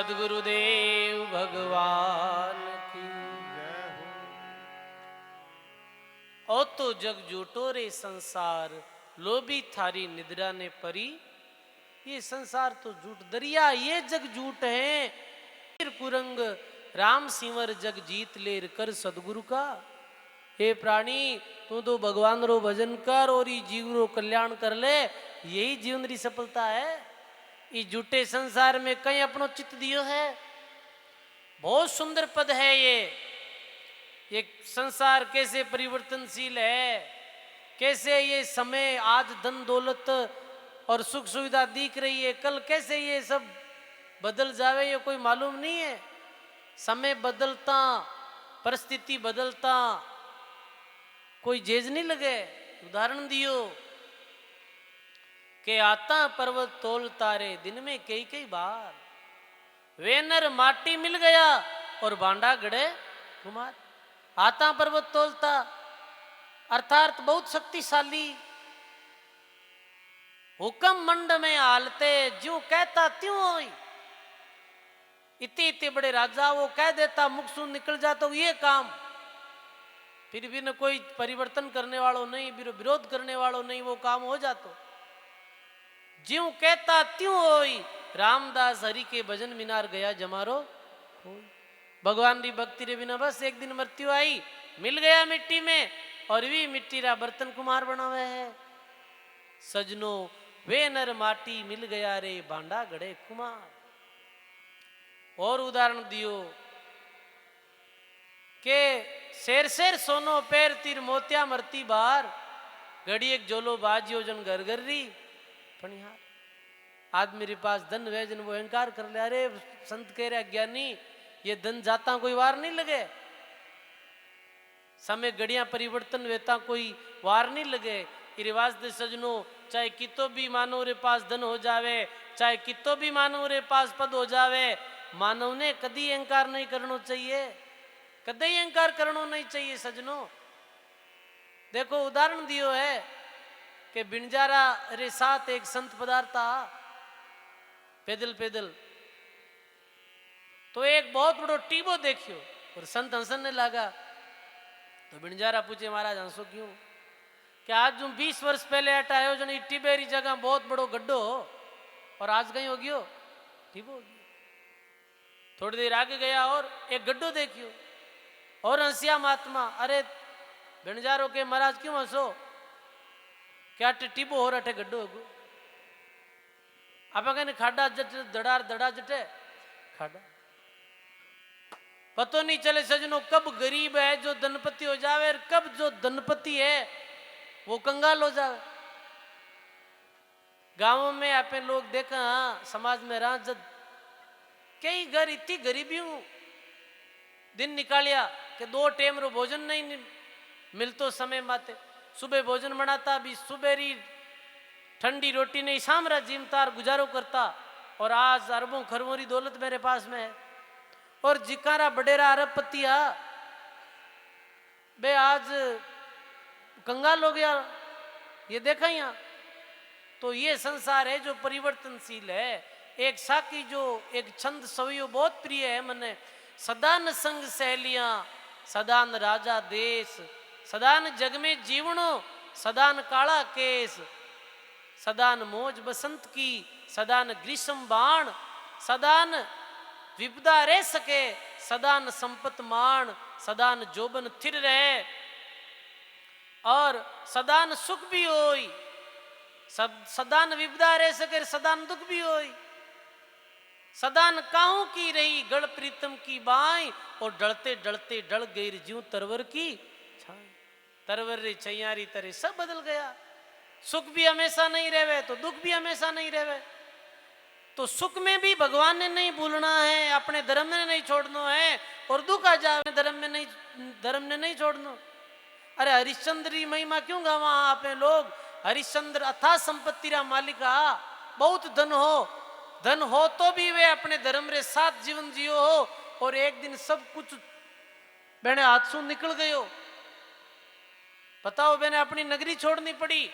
सदगुरुदेव भगवान की। जय हो। ओ तो जग जूटो रे संसार, लोभी थारी निद्रा ने परी। ये संसार तो झूठ दरिया, ये जग झूठ है। फिर कुरंग राम सिंवर जग जीत लेर कर सदगुरु का। हे प्राणी, तू तो भगवान रो भजन कर और ये जीव रो कल्याण कर ले, यही जीवन री सफलता है। ये झूठे संसार में कहीं अपनो चित्त दियो है। बहुत सुंदर पद है ये संसार कैसे परिवर्तनशील है, कैसे ये समय आज धन दौलत और सुख सुविधा दिख रही है, कल कैसे ये सब बदल जावे ये कोई मालूम नहीं है। समय बदलता, परिस्थिति बदलता, कोई जेज नहीं लगे। उदाहरण दियो के आता पर्वत तोल तारे दिन में कई कई बार, वेनर माटी मिल गया और बांडा गड़े कुमार। आता पर्वत तोलता अर्थात बहुत शक्तिशाली, हुक्म मंड में आलते ज्यों कहता त्यों होई। इतने इतने बड़े राजा वो कह देता, मुख से निकल जाता ये काम, फिर भी न कोई परिवर्तन करने वालों नहीं, विरोध करने वालों नहीं, वो काम हो जाता। ज्यों कहता त्यों होई, रामदास हरि के भजन मिनार गया जमारो होई। भगवान की भक्ति रे बिना बस एक दिन मृत्यु आई, मिल गया मिट्टी में, और भी मिट्टी रा बर्तन कुमार बना हुआ है। सजनो वे नर माटी मिल गया रे बांडा गड़े कुमार। और उदाहरण दियो के शेर शेर सोनो पैर तीर मोतिया मरती बार, घड़ी एक जोलो बाज योजन घर घर री पनिहार। आज मेरे पास धन वैजन वो अहंकार कर ले, अरे संत कह रहे ज्ञानी ये धन जाता कोई वार नहीं लगे, समय घड़ियां परिवर्तन वेता कोई वार नहीं लगे। ये रिवाज दे सजनो, चाहे कितो भी मानव रे पास धन हो जावे, चाहे कितो भी मानव रे पास पद हो जावे, मानव ने कदी अहंकार नहीं करना चाहिए, कदी अहंकार करना नहीं चाहिए सजनो। देखो उदाहरण दियो है कि बिंजारा रे साथ एक संत पदार्था पैदल पैदल, तो एक बहुत बड़ो टीबो देखियो और संत हंसन ने लगा। तो बिंजारा पूछे महाराज हंसो क्यों? कि आज जो 20 वर्ष पहले अट आयोजन टिबेरी जगह बहुत बड़ो गड्ढो हो और आज कहीं हो गयो टिबो हो गयो। थोड़ी देर आगे गया और एक गड्ढो देखियो और हंसिया महात्मा, अरे बिंजारो के महाराज क्यों हंसो? क्या टिबो हो रटे गड्ढो होगो? आप कहने खाडा जट दड़ार दड़ा जटे खाडा। पतो नहीं चले सजनों कब गरीब है जो धनपति हो जावे और कब जो धनपति है वो कंगाल हो जावे। गांवों में आपने लोग देखा, हाँ समाज में रहा, जब कई घर इतनी गरीबी दिन निकालिया कि 2 टाइम रो भोजन नहीं मिलतो समय माते। सुबह भोजन बनाता भी सुबेरी ठंडी रोटी नहीं, सामरा जिमतार गुजारो करता, और आज अरबों खरबों री दौलत मेरे पास में है। और जिकारा बडेरा अरबपतिया बे आज कंगाल हो गया, ये देखा यहाँ। तो ये संसार है जो परिवर्तनशील है। एक साकी जो एक छंद सवियो बहुत प्रिय है मने, सदान संग सहेलियां सदान राजा देश, सदान जग में जीवणो सदान काला केस, सदान मौज बसंत की सदान ग्रीष्म बाण, सदान विपदा रह सके सदान संपत मान, सदान जोबन थिर रहे और सदान सुख भी होई, सदान विपदा रह सके सदान दुख भी होई, सदान काहू की रही गढ़ प्रीतम की बाई, और डलते डलते डल गई ज्यों तरवर की छाई। तरवर रे छैयारी तरह सब बदल गया। सुख भी हमेशा नहीं रहे तो दुख भी हमेशा नहीं रहे। तो सुख में भी भगवान ने नहीं भूलना है, अपने धर्म ने नहीं छोड़ना है, और दुख आ जाए धर्म ने नहीं छोड़ना। अरे हरिश्चंद्र की महिमा क्यों गावा आपने लोग? हरिश्चंद्र अथा संपत्ति रा मालिक आ, बहुत धन हो तो भी वे अपने धर्म रे साथ जीवन जियो हो, और एक दिन सब कुछ मैंने हाथ से निकल गयो। बताओ मैंने अपनी नगरी छोड़नी पड़ी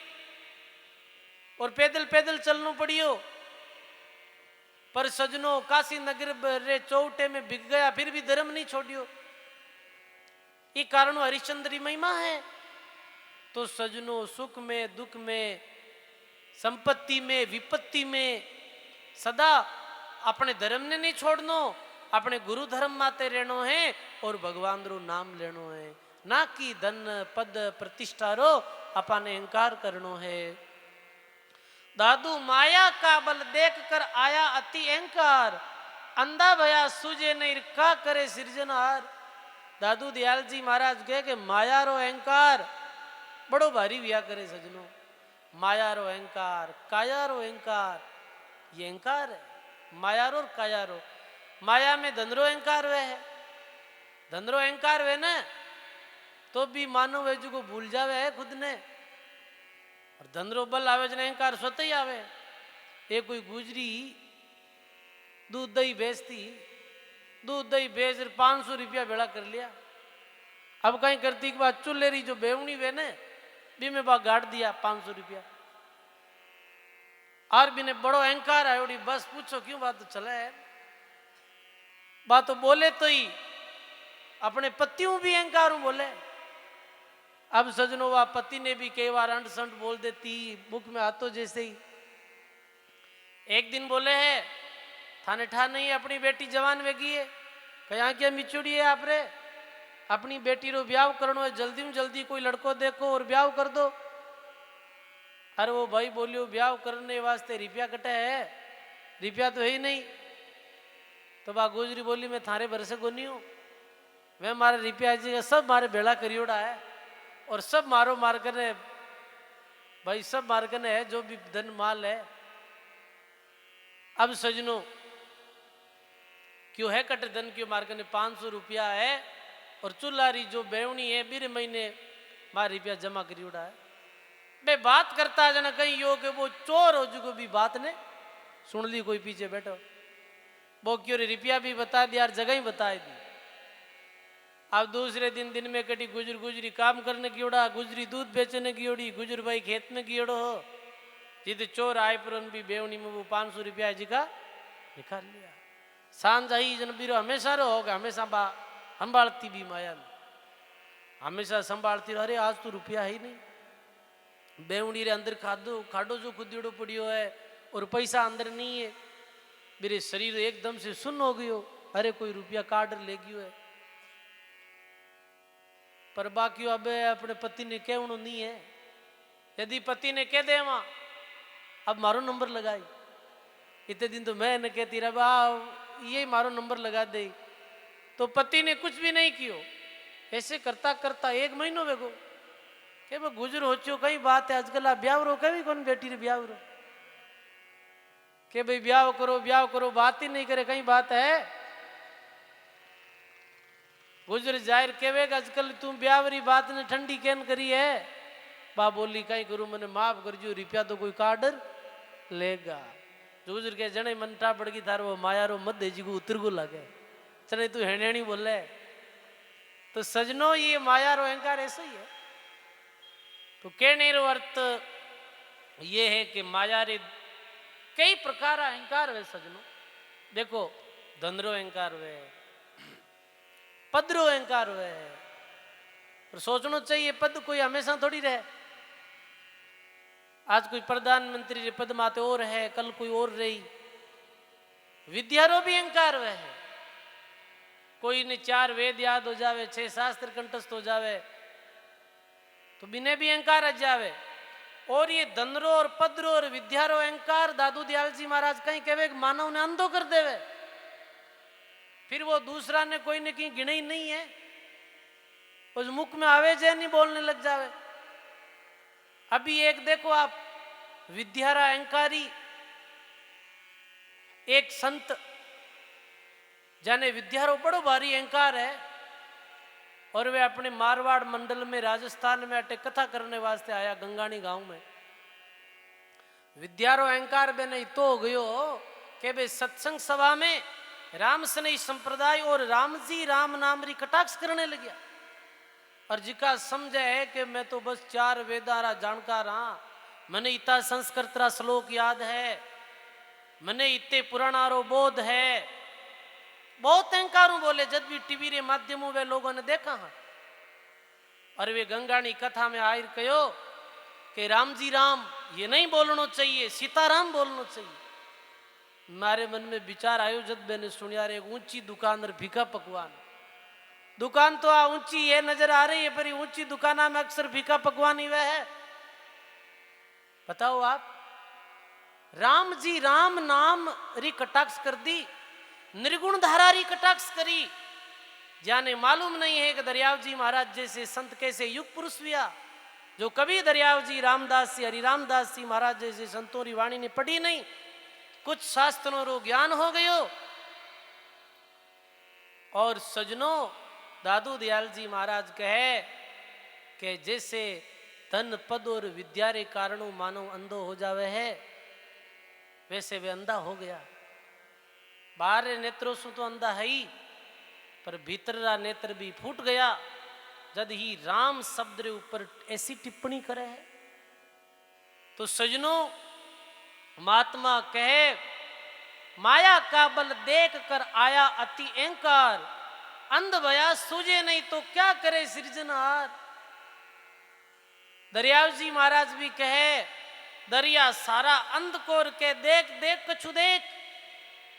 और पैदल पैदल चलना पड़ियो। पर सजनों काशी नगर रे चौटे में बिक गया फिर भी धर्म नहीं छोड़ियो, ये कारण हरिश्चंद्र की महिमा है। तो सजनों सुख में दुख में संपत्ति में विपत्ति में सदा अपने धर्म ने नहीं छोड़नो, अपने गुरु धर्म माते रहनो है और भगवान रो नाम लेनो है, ना कि धन पद प्रतिष्ठा रो अपने अहंकार करनो है। दादू माया का बल देख कर आया अति अहंकार, अंधा भया सूझे नहीं का करे सृजनहार। दादू दयाल जी महाराज कहे कि माया रो अहंकार बड़ो भारी व्या करे सजनों। माया रो अहंकार काया रो अहंकार, ये अहंकार है माया रो और काया रो। माया में धनरो अहंकार वे है, धनरो अहंकार वे ना तो भी मानव वेजू को भूल जावे है खुद ने, और धनरो बल आवे जने अहंकार स्वतः ही आवे। ये कोई गुजरी दूध दही बेचती, दूध दही बेच 500 रुपया भेड़ा कर लिया, अब कहीं करती के बाद चूल्हे री जो बेवनी वे ने भी में बाग गाड़ दिया 500 रुपया, और भी ने बड़ो अहंकार है उड़ी, बस पूछो क्यों बात तो चला है, बात तो बोले तो ही अपने पतियों भी अहंकार बोले। अब सजनों वा पति ने भी कई बार अंट संट बोल देती मुख में हाथों जैसे ही। एक दिन बोले है थाने ठा नहीं अपनी बेटी जवान वेगी है, कहीं क्या मिचुड़ी है आप रे, अपनी बेटी रो ब्याह करनो है, जल्दी में जल्दी कोई लड़को देखो और ब्याह कर दो। अरे वो भाई बोलियो ब्याह करने वास्ते रुपया कटे है, रुपया तो है ही नहीं। तो बा गुजरी बोली मैं थारे भरोसे को नहीं हूँ, मैं मारे रुपया जी सब मारे भेड़ा करियोड़ा है और सब मारो मार करने भाई सब मार करने है जो भी धन माल है। अब सजनों क्यों है कटे धन क्यों मार करने 500 रुपया है और चुल्हारी जो बेवनी है बीरे महीने मार रुपया जमा करियोड़ा है। बे बात करता जना कहीं यो के वो चोर हो जो भी बात ने सुन ली कोई पीछे बैठो, वो क्यों रुपया भी बता दिया और जगह ही बता दी। अब दूसरे दिन में कटी गुजरी काम करने की ओड़ा, गुजरी दूध बेचने की ओड़ी, गुजर भाई खेत में की ओड़ो हो, जिद चोर आए पुरन भी बेवनी में वो 500 रुपया जी का निकाल लिया। सांझ आई जन बीरो हमेशा रो होगा, हमेशा संभालती भी माया ने हमेशा संभालती, अरे आज तो रुपया ही नहीं, बेवनी रे अंदर खाडो जो खुदियोड़ो पड़ियो है और पैसा अंदर नहीं है, मेरे शरीर एकदम से सुन्न हो गयो, अरे कोई रुपया कार्ड ले गयो है। पर बाकी अब अपने पति ने कहना नहीं है, यदि पति ने कह दे वहां अब मारो नंबर लगाई, इतने दिन तो मैं न कहती रहा ये मारो नंबर लगा दे, तो पति ने कुछ भी नहीं कियो। ऐसे करता करता 1 महीनों वेगो के वो गुजर हो चो कई बात है, आजकल आप ब्याह रो कभी कौन बेटी रे ब्याह रो के भाई ब्याह करो बात ही नहीं करे, कहीं बात है। गुजर जाहिर केवेग आजकल तुम ब्यावरी बात ने ठंडी कैन करी है, बा बोली कहीं करू मैंने माफ कर जो रुपया तो कोई कार्डर लेगा। जो गुजर के जने मनटा पड़ गई थार वो माया रो मत जी को उतर को लगे चने तू हेणी बोले। तो सजनो ये माया रो अहंकार ऐसा ही है। तो कहने रो अर्थ ये है कि माया रे कई प्रकार अहंकार वे सजनो, देखो धनरो अहंकार वे, पदरो अहंकार वे, और सोचना चाहिए पद कोई हमेशा थोड़ी रहे। आज कोई प्रधानमंत्री रे पद माते और है, कल कोई और रही। विद्यारो भी अहंकार वे है, कोई ने 4 वेद याद हो जावे, 6 शास्त्र कंठस्थ हो जावे तो बिने भी अहंकार आ जावे। और ये धनरो और पदरो और विद्यारो अहंकार दादू दयाल जी महाराज कहीं कहे मानव ने अंधो कर देवे, फिर वो दूसरा ने कोई ने कहीं गिने ही नहीं है, उस मुख में आवे जे नहीं बोलने लग जावे। अभी एक देखो आप विद्यारा अहंकारी एक संत जाने विद्यारो बड़ो भारी अहंकार है, और वे अपने मारवाड़ मंडल में राजस्थान में अटे कथा करने वास्ते आया गंगानी गांव में। विद्यारो अहंकार बे नहीं तो हो गयो कि बे सत्संग सभा में राम स्नेही संप्रदाय और राम जी राम नाम री कटाक्ष करने लगे, और जिका समझे है कि मैं तो बस 4 वेदारा जानकार हाँ, मैंने इतना संस्कृत रा श्लोक याद है, मने इतने पुराणारो बोध है, बहुत अहंकारू बोले। जब भी टीवी रे माध्यमों वे लोगों ने देखा है और वे गंगानी कथा में आयर कहो कि राम जी राम ये नहीं बोलना चाहिए, सीताराम बोलना चाहिए। मारे मन में विचार आयो जब मैंने सुनिया रे, एक ऊंची दुकान और फीका पकवान। दुकान तो आ ऊंची ये नजर आ रही है, पर ऊंची दुकाना में अक्सर फीका पकवान ही वह है। बताओ आप, राम जी राम नाम री कटाक्ष कर दी, निर्गुण धारा री कटाक्ष करी। जाने मालूम नहीं है कि दरियाव जी महाराज जैसे संत कैसे युग पुरुष हुआ, जो कभी दरियाव जी रामदास जी हरिरामदास जी महाराज जैसे संतों की वाणी ने पढ़ी नहीं, कुछ शास्त्रों रो ज्ञान हो गयो। और सजनों, दादू दयाल जी महाराज कहे कि जैसे धन पद और विद्या रे कारणों मानव अंधो हो जावे है, वैसे वे अंधा हो गया। बाहर नेत्रों से तो अंधा है ही, पर भीतर का नेत्र भी फूट गया जद ही राम शब्द रे ऊपर ऐसी टिप्पणी करे है। तो सजनों, महात्मा कहे माया का बल देख कर आया अति अहंकार, अंध भया सूझे नहीं तो क्या करे सृजनहार। दरियाव जी महाराज भी कहे दरिया सारा अंध कोर के देख देख कछु देख,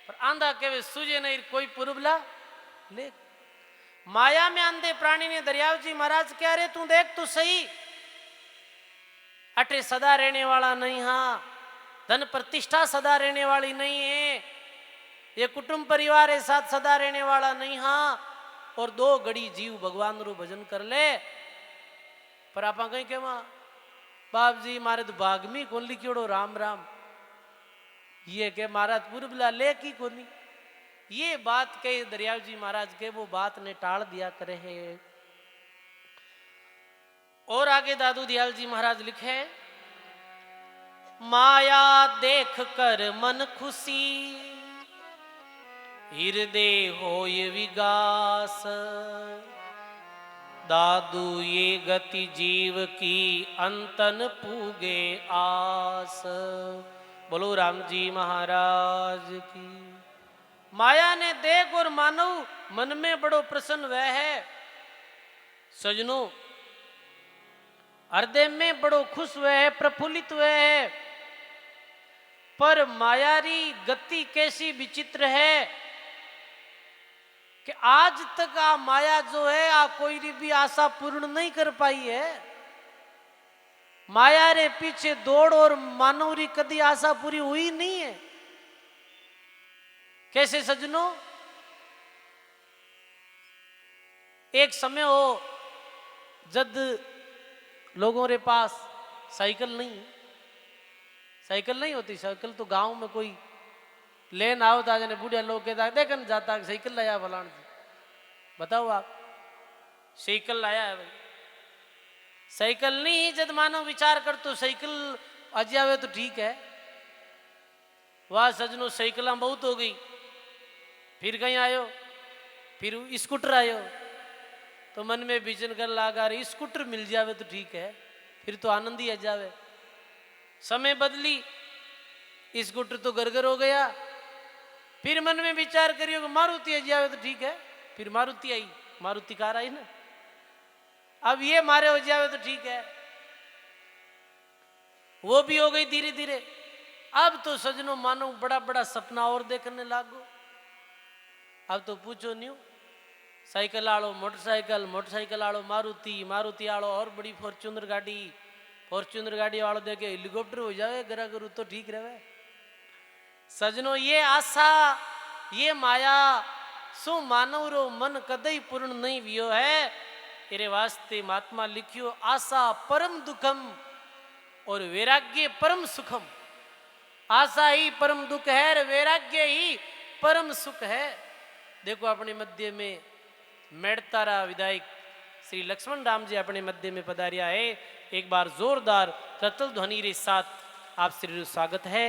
पर आंधा कहे सूझे नहीं कोई पुरबला ले। माया में अंधे प्राणी ने दरियाव जी महाराज कह रहे तू देख तो सही, अटे सदा रहने वाला नहीं। हाँ, धन प्रतिष्ठा सदा रहने वाली नहीं है, ये कुटुंब परिवार के साथ सदा रहने वाला नहीं। हाँ, और दो घड़ी जीव भगवान रू भजन कर ले। पर आप कहीं के बाप जी मारे तो भाग में कौन लिखियोड़ो राम राम, ये के महाराज पुरबला ले की कोनी। ये बात कहे दरियाव जी महाराज के वो बात ने टाल दिया करे है। और आगे दादू दयाल जी महाराज लिखे माया देख कर मन खुशी, हृदय होय विगास। दादू ये गति जीव की अंतन पूगे आस। बोलो राम जी महाराज की। माया ने देख और मानव मन में बड़ो प्रसन्न वह है। सजनों, हृदय में बड़ो खुश हुए है, प्रफुल्लित हुए है। पर मायारी गति कैसी विचित्र है कि आज तक आ माया जो है आ कोई भी आशा पूर्ण नहीं कर पाई है। माया रे पीछे दौड़ और मानव री कदी आशा पूरी हुई नहीं है। कैसे सजनों, एक समय हो जब लोगों के पास साइकिल नहीं होती। साइकिल तो गांव में कोई लेन आओ था, जने बूढ़िया लोग कहता देखन जाता साइकिल लाया फलान जी। बताओ आप, साइकिल लाया है भाई, साइकिल नहीं। जब मानो विचार कर तो साइकिल आज आवे तो ठीक है। वाह सजनों, साइकिल बहुत हो गई। फिर कहीं आयो, फिर स्कूटर आयो, तो मन में विजन कर लगा रही स्कूटर मिल जावे तो ठीक है, फिर तो आनंद ही आ जावे। समय बदली, स्कूटर तो गरगर हो गया। फिर मन में विचार करियो कि मारुति आ जावे तो ठीक है, फिर मारुति आई, मारुति कार आई ना। अब ये मारे हो जावे तो ठीक है, वो भी हो गई धीरे धीरे। अब तो सजनों मानो बड़ा बड़ा सपना और देखने लागो। अब तो पूछो न्यू, साइकिल आलो मोटरसाइकिल, मोटरसाइकिल आलो मारुति, मारुति आलो और बड़ी फॉर्च्यूनर गाड़ी, फॉर्च्यूनर गाड़ी वालों देखे हेलीकॉप्टर हो जाए गरा गरु तो ठीक रहे। सजनों, ये आशा ये माया सु मानव रो मन कदई पूर्ण नहीं वियो है। तेरे वास्ते महात्मा लिखियो आशा परम दुखम और वैराग्य परम सुखम। आशा ही परम दुख है और वैराग्य ही परम सुख है। देखो अपने मध्य में मेड़तारा विधायक श्री लक्ष्मण राम जी अपने मध्य में पधारिया है। एक बार जोरदार प्रतल ध्वनि के साथ आप श्री स्वागत है।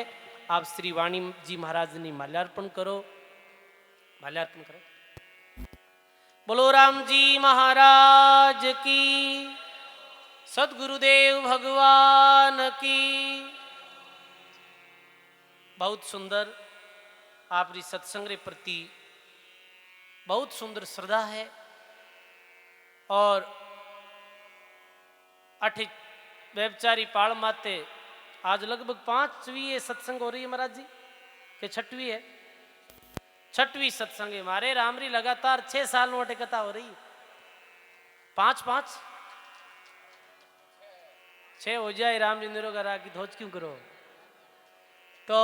आप श्री वाणी जी महाराज ने माल्यार्पण करो, माल्यार्पण करो। बोलो राम जी महाराज की, सदगुरुदेव भगवान की। बहुत सुंदर आपरी सत्संग रे प्रति बहुत सुंदर श्रद्धा है। और अठ बेचारी पाल माते आज लगभग 5वीं सत्संग हो रही है महाराज जी कि 6वीं है? 6वीं सत्संग है मारे रामरी लगातार 6 साल में कथा हो रही है। 5 6 हो जाए राम जी निरोगा की धोच क्यों करो। तो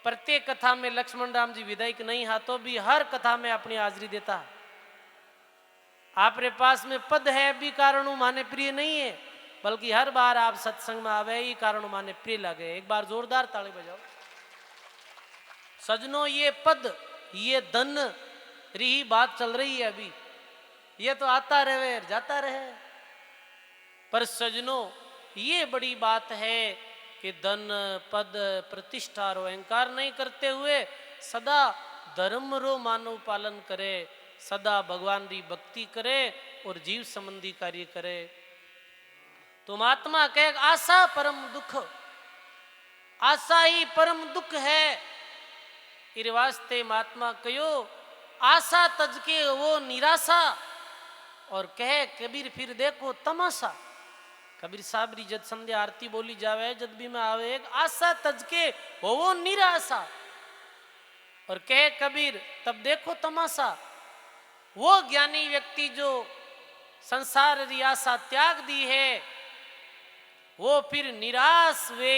प्रत्येक कथा में लक्ष्मण राम जी विधायक नहीं हा तो भी हर कथा में अपनी हाजिरी देता। आपरे पास में पद है भी कारण माने प्रिय नहीं है, बल्कि हर बार आप सत्संग में आवे ये कारण माने प्रिय लगे। एक बार जोरदार ताली बजाओ। सजनों ये पद ये धन री बात चल रही है अभी, ये तो आता रहे जाता रहे, पर सजनों ये बड़ी बात है कि धन पद प्रतिष्ठा रो अहंकार नहीं करते हुए सदा धर्म रो मानव पालन करे, सदा भगवान री भक्ति करे और जीव संबंधी कार्य करे। तो महात्मा कहे आशा परम दुख, आशा ही परम दुख है। इस वास्ते महात्मा कहो आशा तज के वो निराशा, और कहे कबीर फिर देखो तमाशा। कबीर साहब री जद संध्या आरती बोली जावे जद भी में आवे आशा तज के वो निराशा, और कहे कबीर तब देखो तमाशा। वो ज्ञानी व्यक्ति जो संसार री आशा त्याग दी है वो फिर निराश वे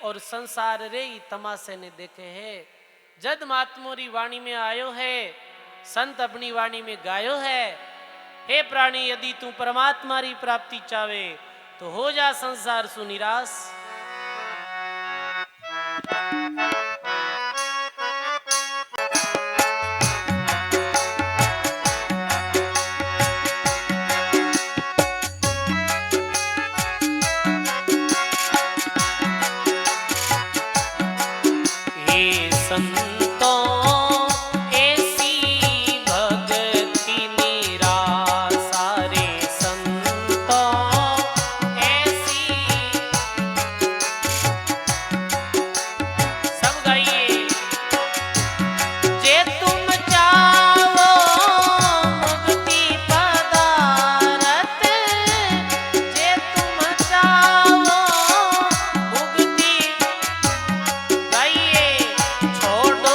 और संसार रे तमाशे ने देखे है। जद महात्मा री वाणी में आयो है, संत अपनी वाणी में गायो है, हे प्राणी यदि तू परमात्मा री प्राप्ति चावे तो हो जा संसार सु निराश। हे संतों ऐसी भक्ति निराशा रे संतों ऐसी। सब गाइए। जे तुम चाहो मुक्ति पदारथ, जे तुम चाहो मुक्ति गाइए छोड़ो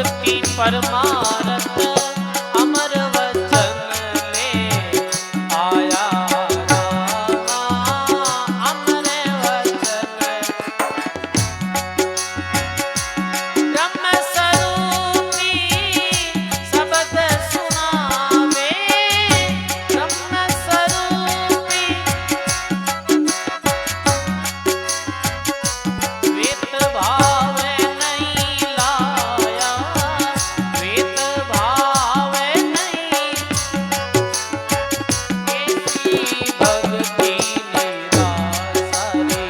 भक्ति परमारथ अमर वचन ले आया रामा अमर वचन ब्रह्म स्वरूपी शब्द सुनावे ब्रह्म स्वरूपी वेद भाव नहीं लाया वेद भाव नहीं ऐसी भक्ति निराशा रे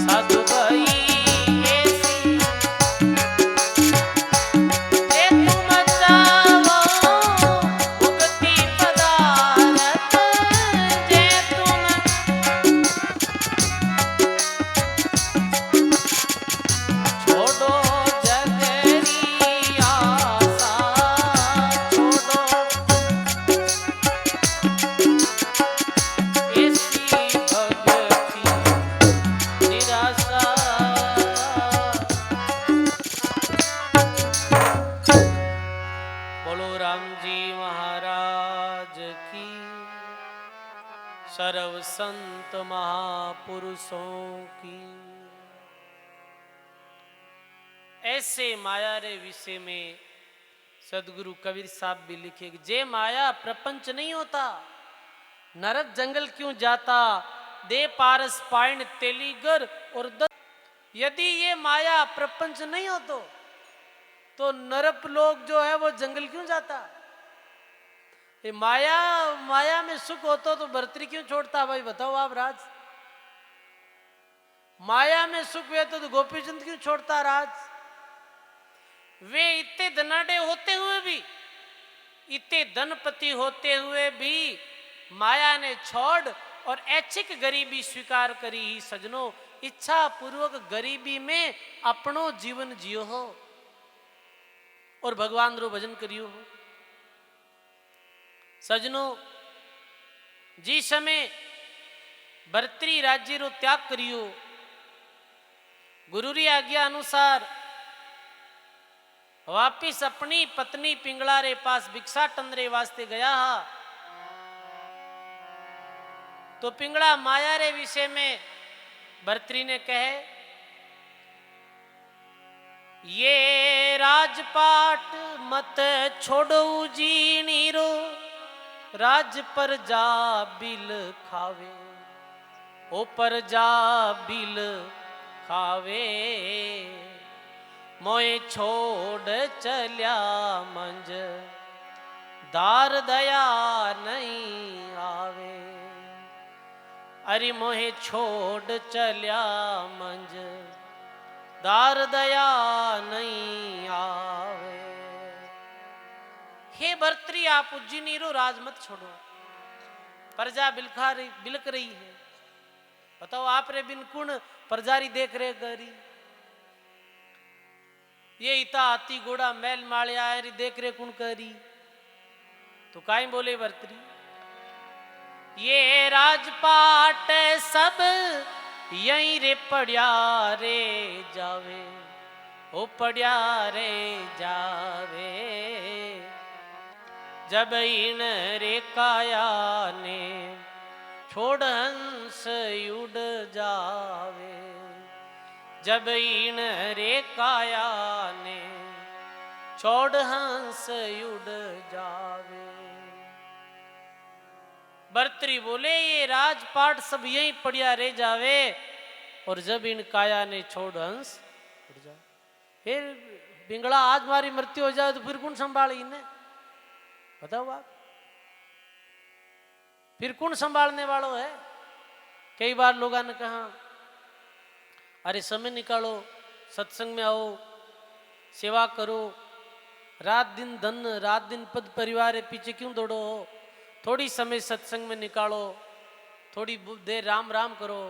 साधु भई ऐसी जे तुम चाहो मुक्ति पदारथ जे तुम छोड़ो जगरी आशा छोड़ो ऐसी भक्ति निराशा बोलो राम जी महाराज की सर्व संत महापुरुषों की ऐसे माया रे विषय में सदगुरु कबीर साहब भी लिखे कि जे माया प्रपंच नहीं होता नरक जंगल क्यों जाता दे पारस पायण तेलीगर और यदि ये माया प्रपंच नहीं हो तो नरक लोग जो है वो जंगल क्यों जाता ये माया में सुख होता तो भर्तरी क्यों छोड़ता भाई बताओ आप राज माया में सुख हुए तो गोपीचंद क्यों छोड़ता राज वे इतने धनाढ़े होते हुए भी इतने धनपति होते हुए भी माया ने छोड़ और ऐच्छिक गरीबी स्वीकार करी ही सजनों इच्छा पूर्वक गरीबी में अपनो जीवन जियो हो और भगवान रो भजन करियो हो सजनों जी समय भर्तरी राज्य रो त्याग करियो गुरु री आज्ञा अनुसार वापिस अपनी पत्नी पिंगला रे पास भिक्षा टंदरे वास्ते गया हा तो पिंगला माया रे विषय में भर्तरी ने कहे ये राजपाट मत छोड़ो जी नीरो राज पर जा बिल खावे ओ पर जा बिल खावे मोए छोड़ चल्या मंज दार दया नहीं आवे अरे मोहे छोड़ चल्या मंज दार दया नहीं आवे हे भर्तरी आप उज्जैनी रो राज मत छोड़ो प्रजा बिलक रही है बताओ आप रे बिन कुण प्रजारी देख रहे गरी ये इता हाथी घोड़ा मैल माले आए री देख रे कुण करी तो काई बोले भर्तरी ये राजपाट सब यहीं रे पड़िया रे जावे ओ पड़िया रे जावे जब इन रे काया ने छोड़ हंस उड़ जावे जब इन रे काया ने छोड़ हंस उड़ जावे भर्तरी बोले ये राजपाट सब यहीं पड़िया रह जावे और जब इन काया ने छोड़ हंस उड़ जाए फिर बिंगड़ा आज हमारी मृत्यु हो जाए तो फिर कौन संभाले इन्हें बताओ आप फिर कौन संभालने वालों है कई बार लोगों ने कहा अरे समय निकालो सत्संग में आओ सेवा करो रात दिन धन रात दिन पद परिवार पीछे क्यों दौड़ो थोड़ी समय सत्संग में निकालो थोड़ी देर राम राम करो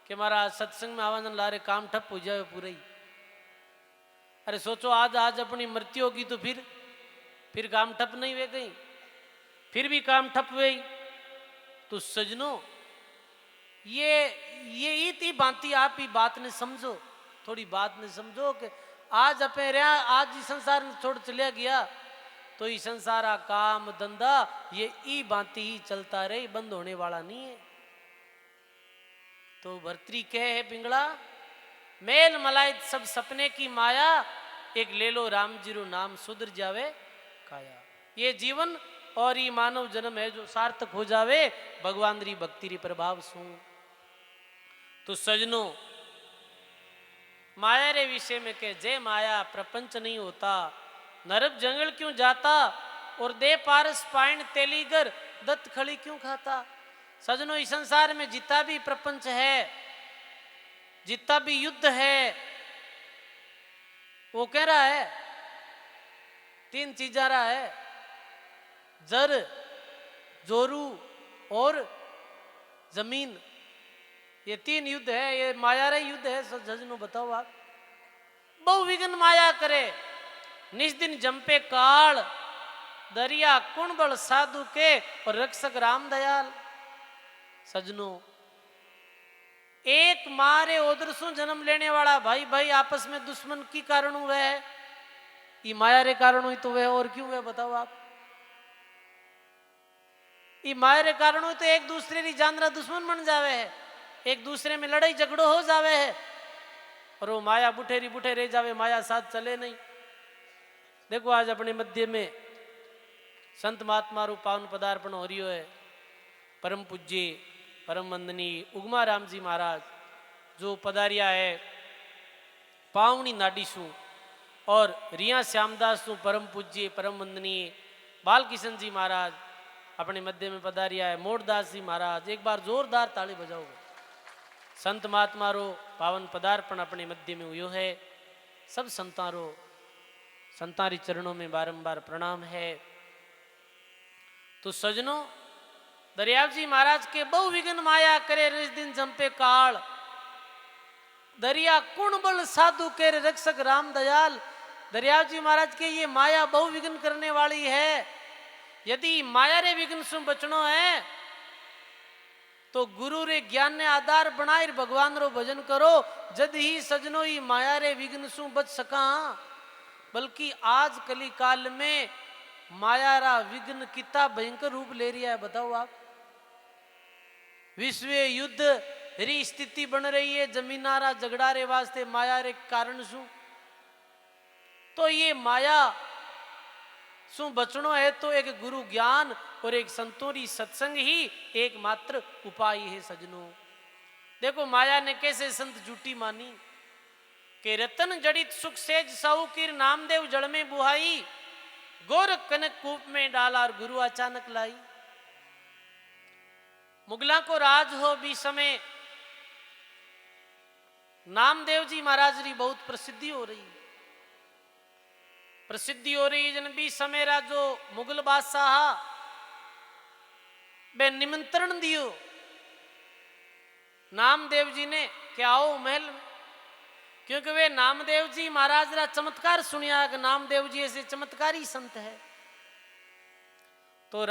कि हमारा सत्संग में आवाज ला रहे काम ठप हो जाए पूरा ही अरे सोचो आज अपनी मृत्यु होगी तो फिर काम ठप नहीं हुए कहीं फिर भी काम ठप हुए तो सजनों ये इतनी बाती आप ही बात ने समझो थोड़ी बात ने समझो कि आज अपने रहा, आज इस संसार में छोड़ चलिया गया तो ये संसारा काम धंधा ये ई बाती ही चलता रहे, बंद होने वाला नहीं है। तो भर्तरी कहे है पिंगला, मेल मलाइत सब सपने की माया, एक ले लो राम जी रो नाम सुधर जावे काया। ये जीवन और ये मानव जन्म है जो सार्थक हो जावे भगवान री भक्ति री प्रभाव सु। तो सजनों माया रे विषय में कह, जय माया प्रपंच नहीं होता, नरक जंगल क्यों जाता, और दे पारस पाइन तेलीगर दत्त खड़ी क्यों खाता। सजनों इस संसार में जितना भी प्रपंच है, जितना भी युद्ध है, वो कह रहा है तीन चीज आ रहा है, जर जोरू और जमीन। ये तीन युद्ध है, ये माया रे युद्ध है। सजनों बताओ आप, बहु विघ्न माया करे, निज दिन जंपे काल, दरिया कुणबल साधु के और रक्षक राम दयाल। सजनों एक मारे उधर सु जन्म लेने वाला भाई भाई आपस में दुश्मन की कारण हुए है, ये माया रे कारण हुई तो वह और क्यों हुए बताओ आप। ये माया रे कारण हुई तो एक दूसरे की जानरा दुश्मन बन जावे है, एक दूसरे में लड़ाई झगड़ो हो जावे है, और वो माया बुठेरी बुठे रह जावे, माया साथ चले नहीं। देखो आज अपने मध्य में संत महात्मा रू पावन पदार्पण हो रियो है। परम पूज्य परम वंदनीय उगमा राम जी महाराज जो पधारिया है पावनी नाडी सु, और रिया श्यामदास सु परम पूज्य परम वंदनीय बालकिशन जी महाराज अपने मध्य में पधारिया है। मोड़दास जी महाराज, एक बार जोरदार ताली बजाओगे। संत महात्मा रो पावन पदार्पण अपने मध्य में हुयो है। सब संतारो संतारी चरणों में बारंबार प्रणाम है। तो सजनों दरियाव जी महाराज के बहु विघ्न माया करे, रिस दिन जंपे काल, दरिया कुण बल साधु के रक्षक राम दयाल। दरियाव जी महाराज के ये माया बहु विघ्न करने वाली है। यदि माया रे विघ्न से बचनो है तो गुरु रे ज्ञान ने आधार बनाए भगवान रो भजन करो, जद ही सजनो ही माया रे विघ्न से बच सका। बल्कि आज कली काल में माया रा विघ्न कितना भयंकर रूप ले रहा है बताओ आप। विश्व युद्ध री स्थिति बन रही है, जमीनारा झगड़ा रे वास्ते माया रे कारण सु। तो ये माया सु बचनो है तो एक गुरु ज्ञान और एक संतोरी सत्संग ही एकमात्र उपाय है। सजनों देखो माया ने कैसे संत झूठी मानी कि रतन जड़ित सुख सेज साहू कीर नामदेव जड़ में बुहाई, गोरख कनक कूप में डाला और गुरु अचानक लाई। मुगला को राज हो भी समय नामदेव जी महाराज री बहुत प्रसिद्धि हो रही, प्रसिद्धि हो रही जन भी समय राजो मुगल बादशाह बे निमंत्रण दियो नामदेव जी ने कि आओ महल में, क्योंकि वे नामदेव जी महाराज रा चमत्कार सुनिया कि नामदेव जी ऐसे चमत्कारी संत है। तो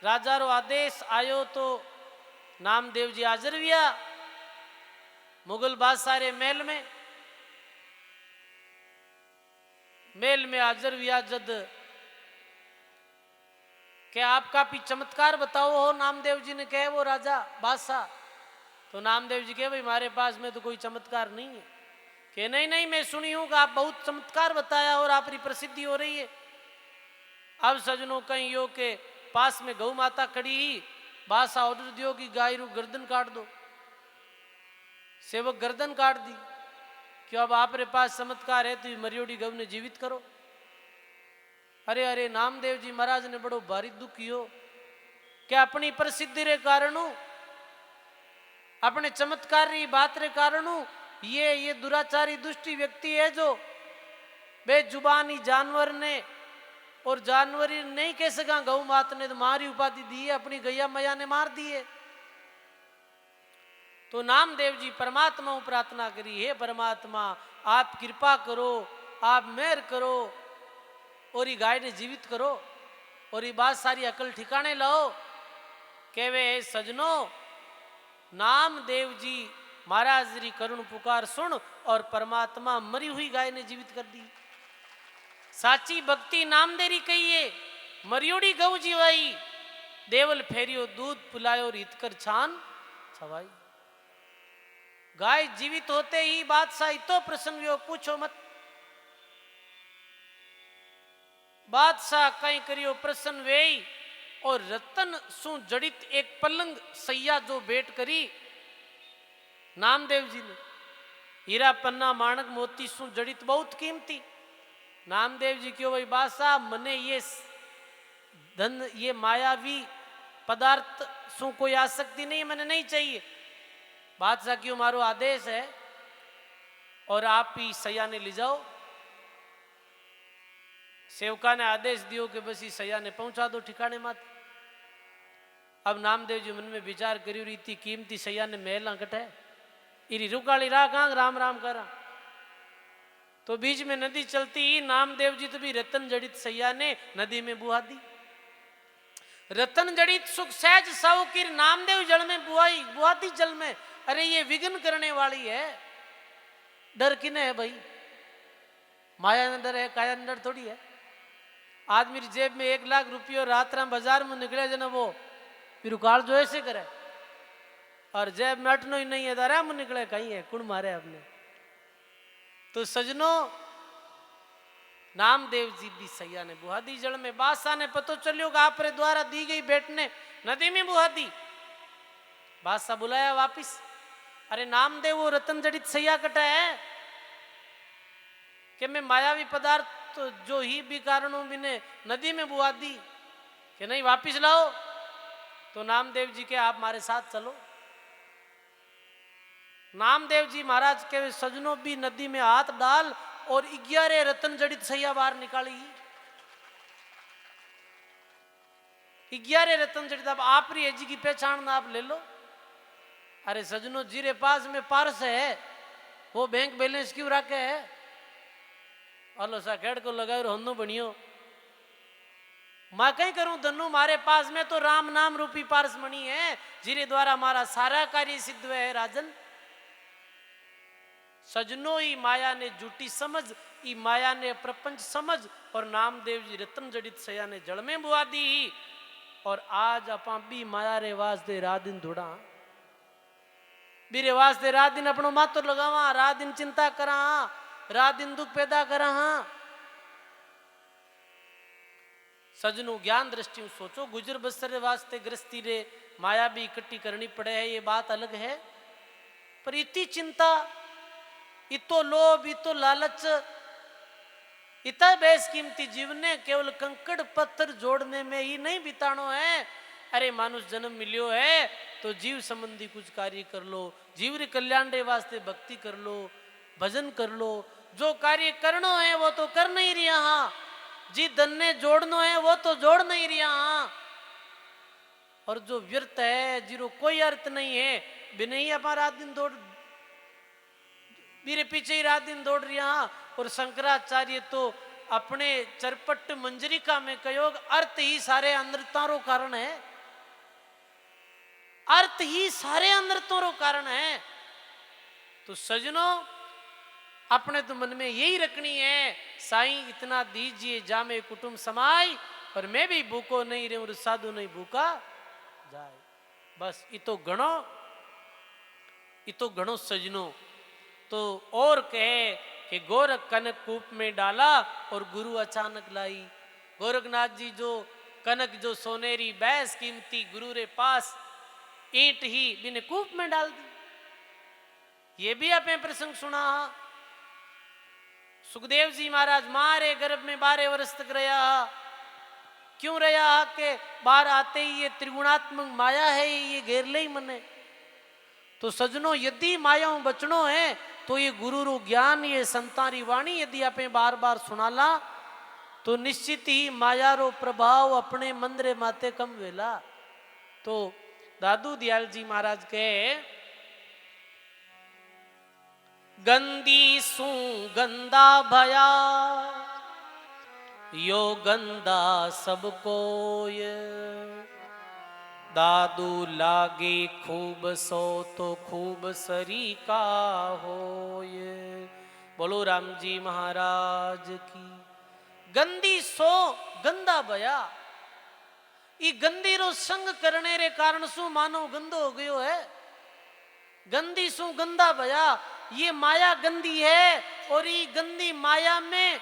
राजा रो आदेश आयो तो नामदेव जी हाजिर हुआ मुगल बादशाह रे महल में हाजिर हुआ। जद के आप काफी चमत्कार बताओ हो, नामदेव जी ने कहे वो राजा बादशाह। तो नामदेव जी कहे भाई हमारे पास में तो कोई चमत्कार नहीं है। कि नहीं मैं सुनी हूं कि आप बहुत चमत्कार बताया और आपकी प्रसिद्धि हो रही है। अब सजनों कहीं यो के पास में गौ माता खड़ी ही, बादशाह ऑर्डर दियो कि गाय रू गर्दन काट दो। सेवक गर्दन काट दी। क्यों अब आपरे पास चमत्कार है तो मरियोड़ी गौ ने जीवित करो। अरे अरे नामदेव जी महाराज ने बड़ो भारी दुख कियो क्या अपनी प्रसिद्धि रे कारण, अपने चमत्कार री बात रे कारण ये दुराचारी दुष्टी व्यक्ति है जो बेजुबानी जानवर ने और जानवर नहीं कह सका गौ मात ने तो मारी उपाधि दी है, अपनी गैया मैया ने मार दी है। तो नामदेव जी परमात्मा को प्रार्थना करी, हे परमात्मा आप कृपा करो, आप मेहर करो और ये गाय ने जीवित करो और ये बात सारी अकल ठिकाने लाओ। कहवे सजनों नामदेव जी महाराज री करुण पुकार सुन और परमात्मा मरी हुई गाय ने जीवित कर दी। साची भक्ति नामदेरी कहिए, मरियोड़ी गौ जीवाई, देवल फेरियो दूध पुलायो रीत कर छान छवाई। गाय जीवित होते ही बादशाह तो प्रसन्न हुआ, पूछो मत। बादशाह कहीं करियो प्रसन्न वे और रतन सु जड़ित एक पलंग सैया जो भेंट करी नामदेव जी ने। हीरा पन्ना माणक मोती सु जड़ित बहुत कीमती। नामदेव जी क्यों भाई बादशाह मने ये धन ये मायावी पदार्थ सु कोई आसक्ति नहीं, मैंने नहीं चाहिए। बादशाह क्यों मारो आदेश है और आप ही सैया ने ले जाओ। सेवका ने आदेश दियो कि बस इस सैया ने पहुंचा दो ठिकाने मत। अब नामदेव जी मन में विचार करी रीति कीमती सैया ने महल कट है, इरी रुकाली राह कहाँ राम राम करा। तो बीच में नदी चलती ही नामदेव जी तो भी रतन जड़ित सैया ने नदी में बुहा दी। रतन जड़ित सुख सहज सावकीर नामदेव जल में बुहाती जल में। अरे ये विघ्न करने वाली है, डर किने है भाई? माया ने डर है, काया ने डर थोड़ी है। आदमी की जेब में 1 लाख रुपये रात राम बाजार में निकले जना वो फिर उकाल जो ऐसे करे और जेब में अटनो ही नहीं है, दारा मुंह निकले कहीं है कुण मारे आपने। तो सजनों नामदेव जी भी सैया ने बुहा दी जल में। बादशाह ने पतो चलियो कि आप द्वारा दी गई भेंट ने नदी में बुहा दी। बादशाह बुलाया वापिस। अरे नामदेव वो रतन जड़ित सैया कटा है कि मैं मायावी पदार्थ तो जो ही भी कारणों भी ने नदी में बुहा दी कि नहीं वापिस लाओ। तो नामदेव जी के आप हमारे साथ चलो। नामदेव जी महाराज के सजनों भी नदी में हाथ डाल और 11 रतन जड़ित सैया बाहर निकाली। 11 रतन जड़ित। अब आप री जी की पहचान आप ले लो। अरे सजनों जीरे पास में पारस है, वो बैंक बैलेंस क्यों रखे है? अलो सा खेड़ को लगाओ हन्नो बनियो। मैं कहीं करूं धनु मारे पास में तो राम नाम रूपी पारस मणि है, जिरे द्वारा हमारा सारा कार्य सिद्ध है राजन। सजनों ही माया ने झूठी समझ, ई माया ने प्रपंच समझ और नामदेव जी रतन जड़ित सैया ने जड़ में बुआ दी। और आज अपा भी माया रे वास्ते रात दिन धुड़ा बीरे वास्ते रात दिन अपनो मातो लगावा, रात दिन चिंता करा, रात दिन दुख पैदा करा। सजनों ज्ञान दृष्टि सोचो, गुजर बसर वास्ते गृहस्थी रे माया भी इकट्ठी करनी पड़े है, ये बात अलग है। पर इतनी चिंता, इतो लोभ, इतो लालच, इतना बेशकीमती जीवन ने केवल कंकड़ पत्थर जोड़ने में ही नहीं बितानो है। अरे मानुष जन्म मिलियो है तो जीव संबंधी कुछ कार्य कर लो, जीव रे कल्याण रे वास्ते भक्ति कर लो, भजन कर लो। जो कार्य करनो है वो तो कर नहीं रिया हाँ, जी धन ने जोड़नो है वो तो जोड़ नहीं रिया हाँ। और जो व्यर्थ है जीरो कोई अर्थ नहीं है, बिना ही अपना रात दिन दौड़ मेरे पीछे ही रात दिन दौड़ रिया हाँ। और शंकराचार्य तो अपने चरपट मंजरिका में कयोग अर्थ ही सारे अनर्थों कारण है, अर्थ ही सारे अनर्थों कारण है। तो सजनों अपने तो मन में यही रखनी है, साईं इतना दीजिए जामे कुटुंब समाई, और मैं भी भूखो नहीं रहूं साधु नहीं भूखा जाए। बस इतो गणो सजनों। तो और कहे कि गोरख कनक कूप में डाला और गुरु अचानक लाई। गोरखनाथ जी जो कनक जो सोनेरी बैस कीमती गुरु रे पास ईंट ही बिने कूप में डाल दी। ये भी आपने प्रसंग सुना। सुखदेव जी महाराज मारे गर्भ में 12 वर्ष तक रहा। क्यों रहा के बाहर आते ही ये त्रिगुणात्मक माया है ये घेर ले ही मने। तो सजनों यदि मायाओं बचनो है तो ये गुरु रू ज्ञान, ये संतारी वाणी यदि आपे बार बार सुनाला तो निश्चित ही माया रो प्रभाव अपने मंदरे माते कम वेला। तो दादू दयाल जी महाराज के गंदी सू गंदा भया यो गंदा सबको ये दादू लागे खूब सो तो खूब सरी का होय। बोलो राम जी महाराज की। गंदी सो गंदा बया। ई गंदी रो संग करने रे कारण सु मानव गंदो हो गयो है। गंदी सु गंदा बया। ये माया गंदी है और ये गंदी माया में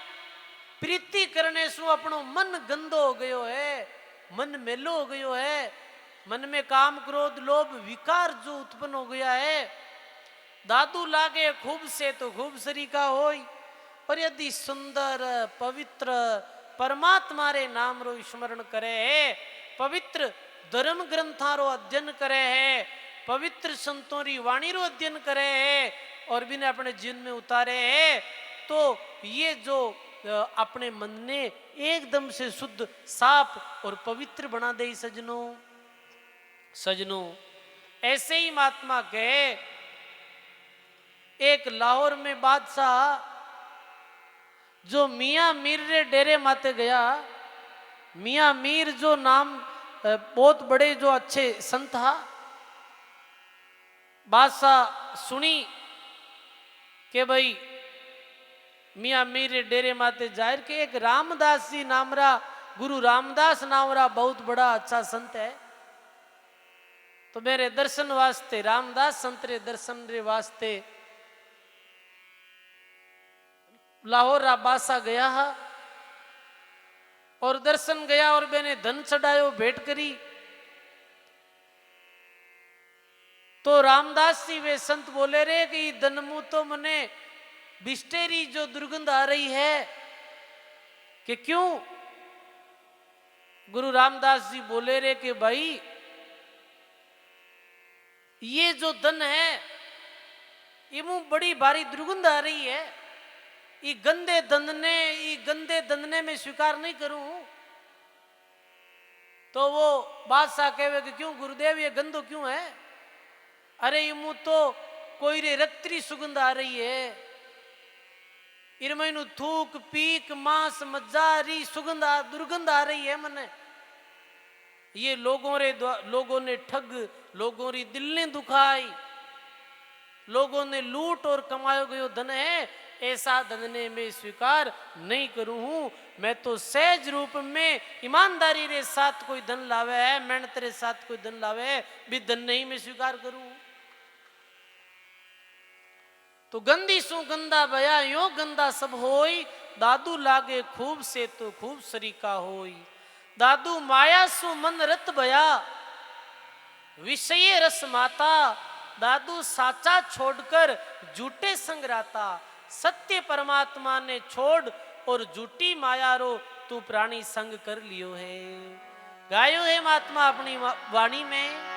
प्रीति करने सु अपनो मन गंदो हो गयो है, मन मेलो हो गयो है। मन में काम क्रोध लोभ विकार जो उत्पन्न हो गया है। दादू लागे खूब से तो खूब सरीका होई। और यदि सुंदर पवित्र परमात्मा रे नाम रो स्मरण करे है, पवित्र धर्म ग्रंथा रो अध्ययन करे है, पवित्र संतों री वाणी रो अध्ययन करे है और बिना अपने जीवन में उतारे है, तो ये जो अपने मन ने एकदम से शुद्ध साफ और पवित्र बना दे। सजनों ऐसे ही महात्मा के एक लाहौर में बादशाह जो मियाँ मीर रे डेरे माते गया। मियाँ मीर जो नाम बहुत बड़े जो अच्छे संत था। बादशाह सुनी के भाई मियाँ मीर रे डेरे माते जाहिर के एक रामदास जी नामरा गुरु रामदास नामरा बहुत बड़ा अच्छा संत है। तो मेरे दर्शन वास्ते रामदास संत रे दर्शन रे वास्ते लाहौर बादशाह गया और दर्शन गया और मैंने धन चढ़ायो भेंट करी। तो रामदास जी वे संत बोले रे कि धन मुँह तो मने बिस्टेरी जो दुर्गंध आ रही है कि क्यों। गुरु रामदास जी बोले रे कि भाई ये जो धन है ये मुँह बड़ी भारी दुर्गंध आ रही है। ये गंदे दंदने में स्वीकार नहीं करूं। तो वो बादशाह कहे कि क्यों गुरुदेव ये गंदो क्यों है। अरे ये मुँह तो कोई रे रक्तरी सुगंध आ रही है। इरमैनु थूक पीक मांस मज्जारी सुगंध दुर्गंध आ रही है मने। ये लोगों ने ठग लोगों री दिल ने दुखाई। लोगों ने लूट और कमायो गयो धन है, ऐसा धनने में स्वीकार नहीं करूं हूं। मैं तो सहज रूप में ईमानदारी रे साथ कोई धन लावे है, मेहनत रे साथ कोई धन लावे है भी धन नहीं मैं स्वीकार करूं। तो गंदी सु गंदा बया यो गंदा सब होई। दादू लागे खूब से तो खूब सरीका होई। दादू माया सु मन रत बया विषय रस माता। दादू साचा छोड़कर झूठे संग राता। सत्य परमात्मा ने छोड़ और झूठी माया रो तू प्राणी संग कर लियो है। गायो है महात्मा अपनी वाणी में।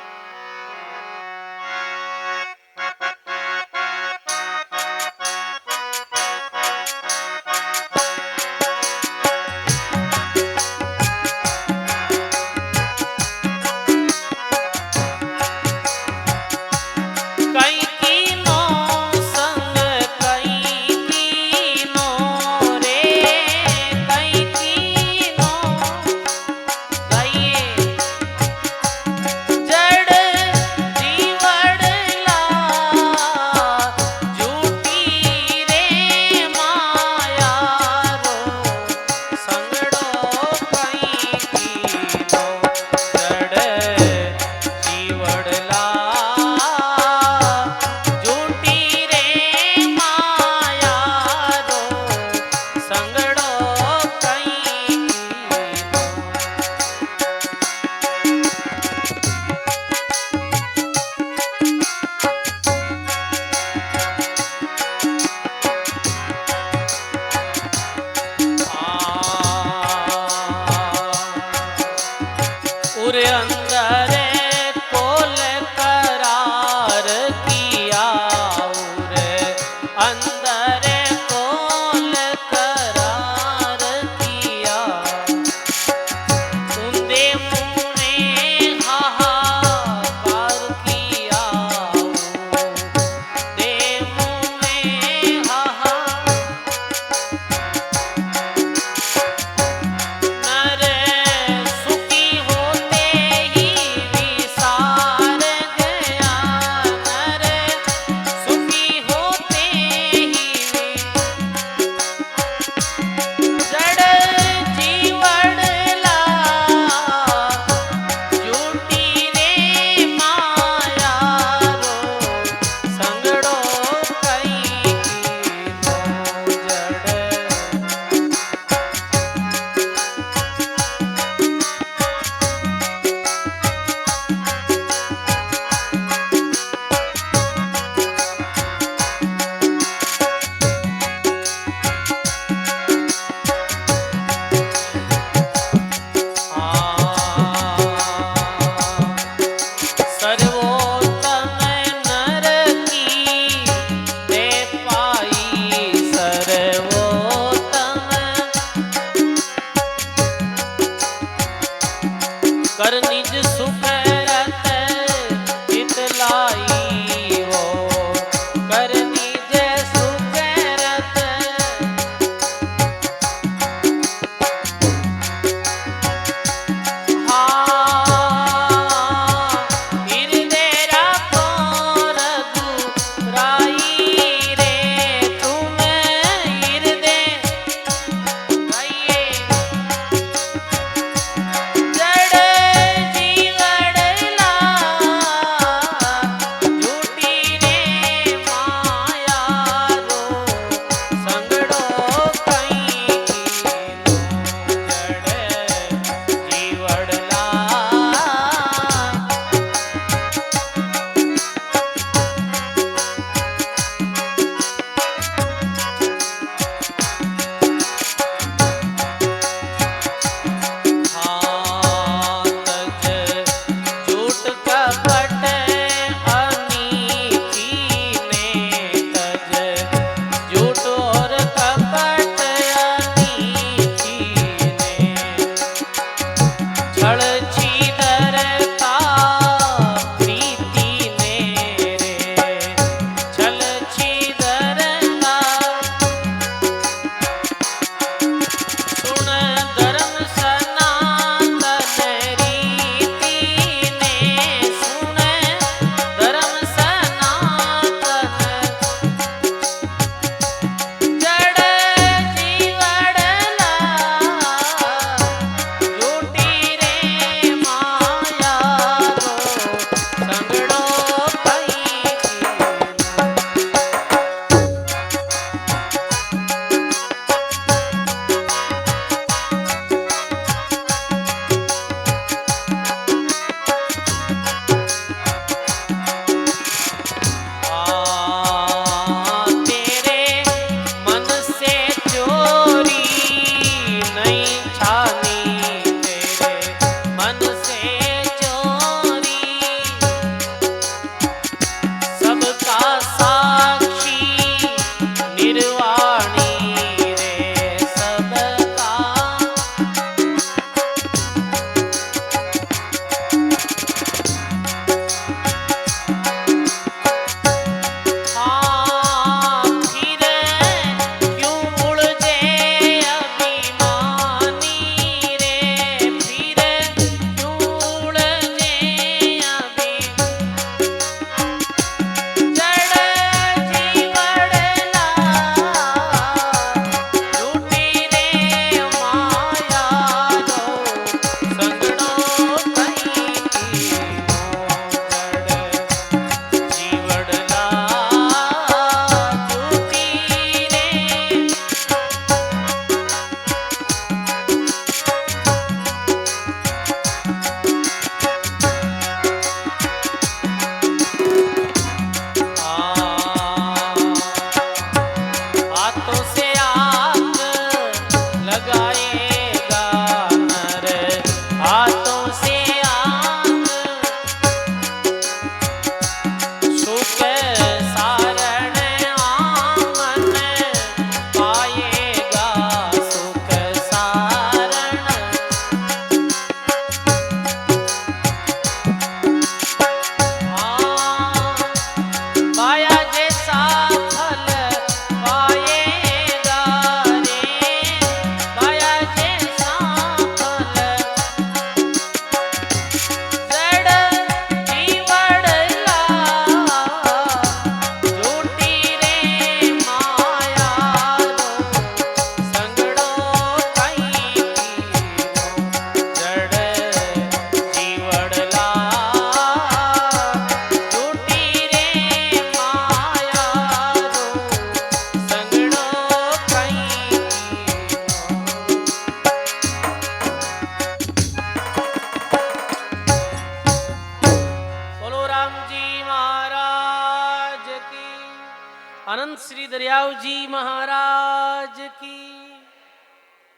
श्री दरियाव जी महाराज की।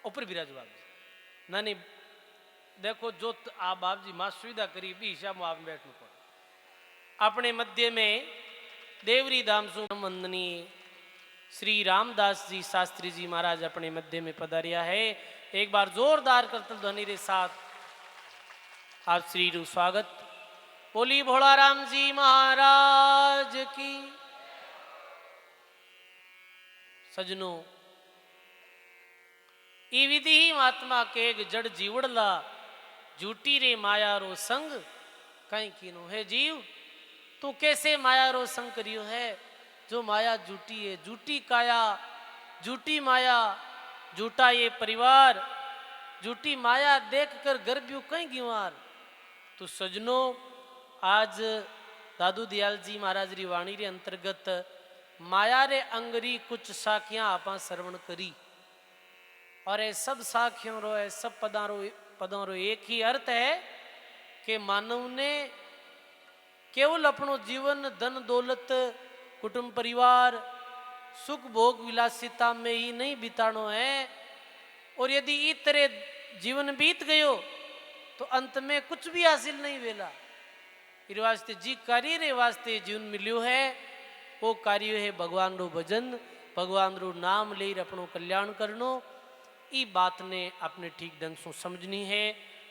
ऊपर बिराजो बाप जी। ना नहीं देखो जो आप बाप जी मां सुविधा करी भी हिसाब में आप बैठना पड़े। अपने मध्य में देवरी धाम संबंधनीय श्री रामदास जी शास्त्री जी महाराज अपने मध्य में पधारिया है। एक बार जोरदार करतल ध्वनि के साथ आप श्री रू स्वागत। बोली भोला राम जी महाराज की। सजनों ई विधि ही महात्मा के एक जड़ जीवड़ला झूठी रे माया रो संग कहीं कीनो है जीव। तू कैसे माया रो संग करियो है जो माया झूठी है। झूठी काया झूठी माया झूठा ये परिवार झूठी माया देख कर गर्भ्यू कहीं गिवार। तो सजनों आज दादू दयाल जी महाराज री वाणी रे अंतर्गत माया रे अंगरी कुछ साखियां आपा श्रवण करी। और ये सब साखियों रो ये सब पदों रो एक ही अर्थ है कि मानव ने केवल अपनो जीवन धन दौलत कुटुंब परिवार सुख भोग विलासिता में ही नहीं बितानो है। और यदि इस तरह जीवन बीत गयो तो अंत में कुछ भी हासिल नहीं वेला। इस वास्ते जी कार्य रे वास्ते जीवन मिलियो है वो कार्य है भगवान रो भजन भगवान रो नाम ले अपनो कल्याण करनो। ई बात ने अपने ठीक ढंग से समझनी है।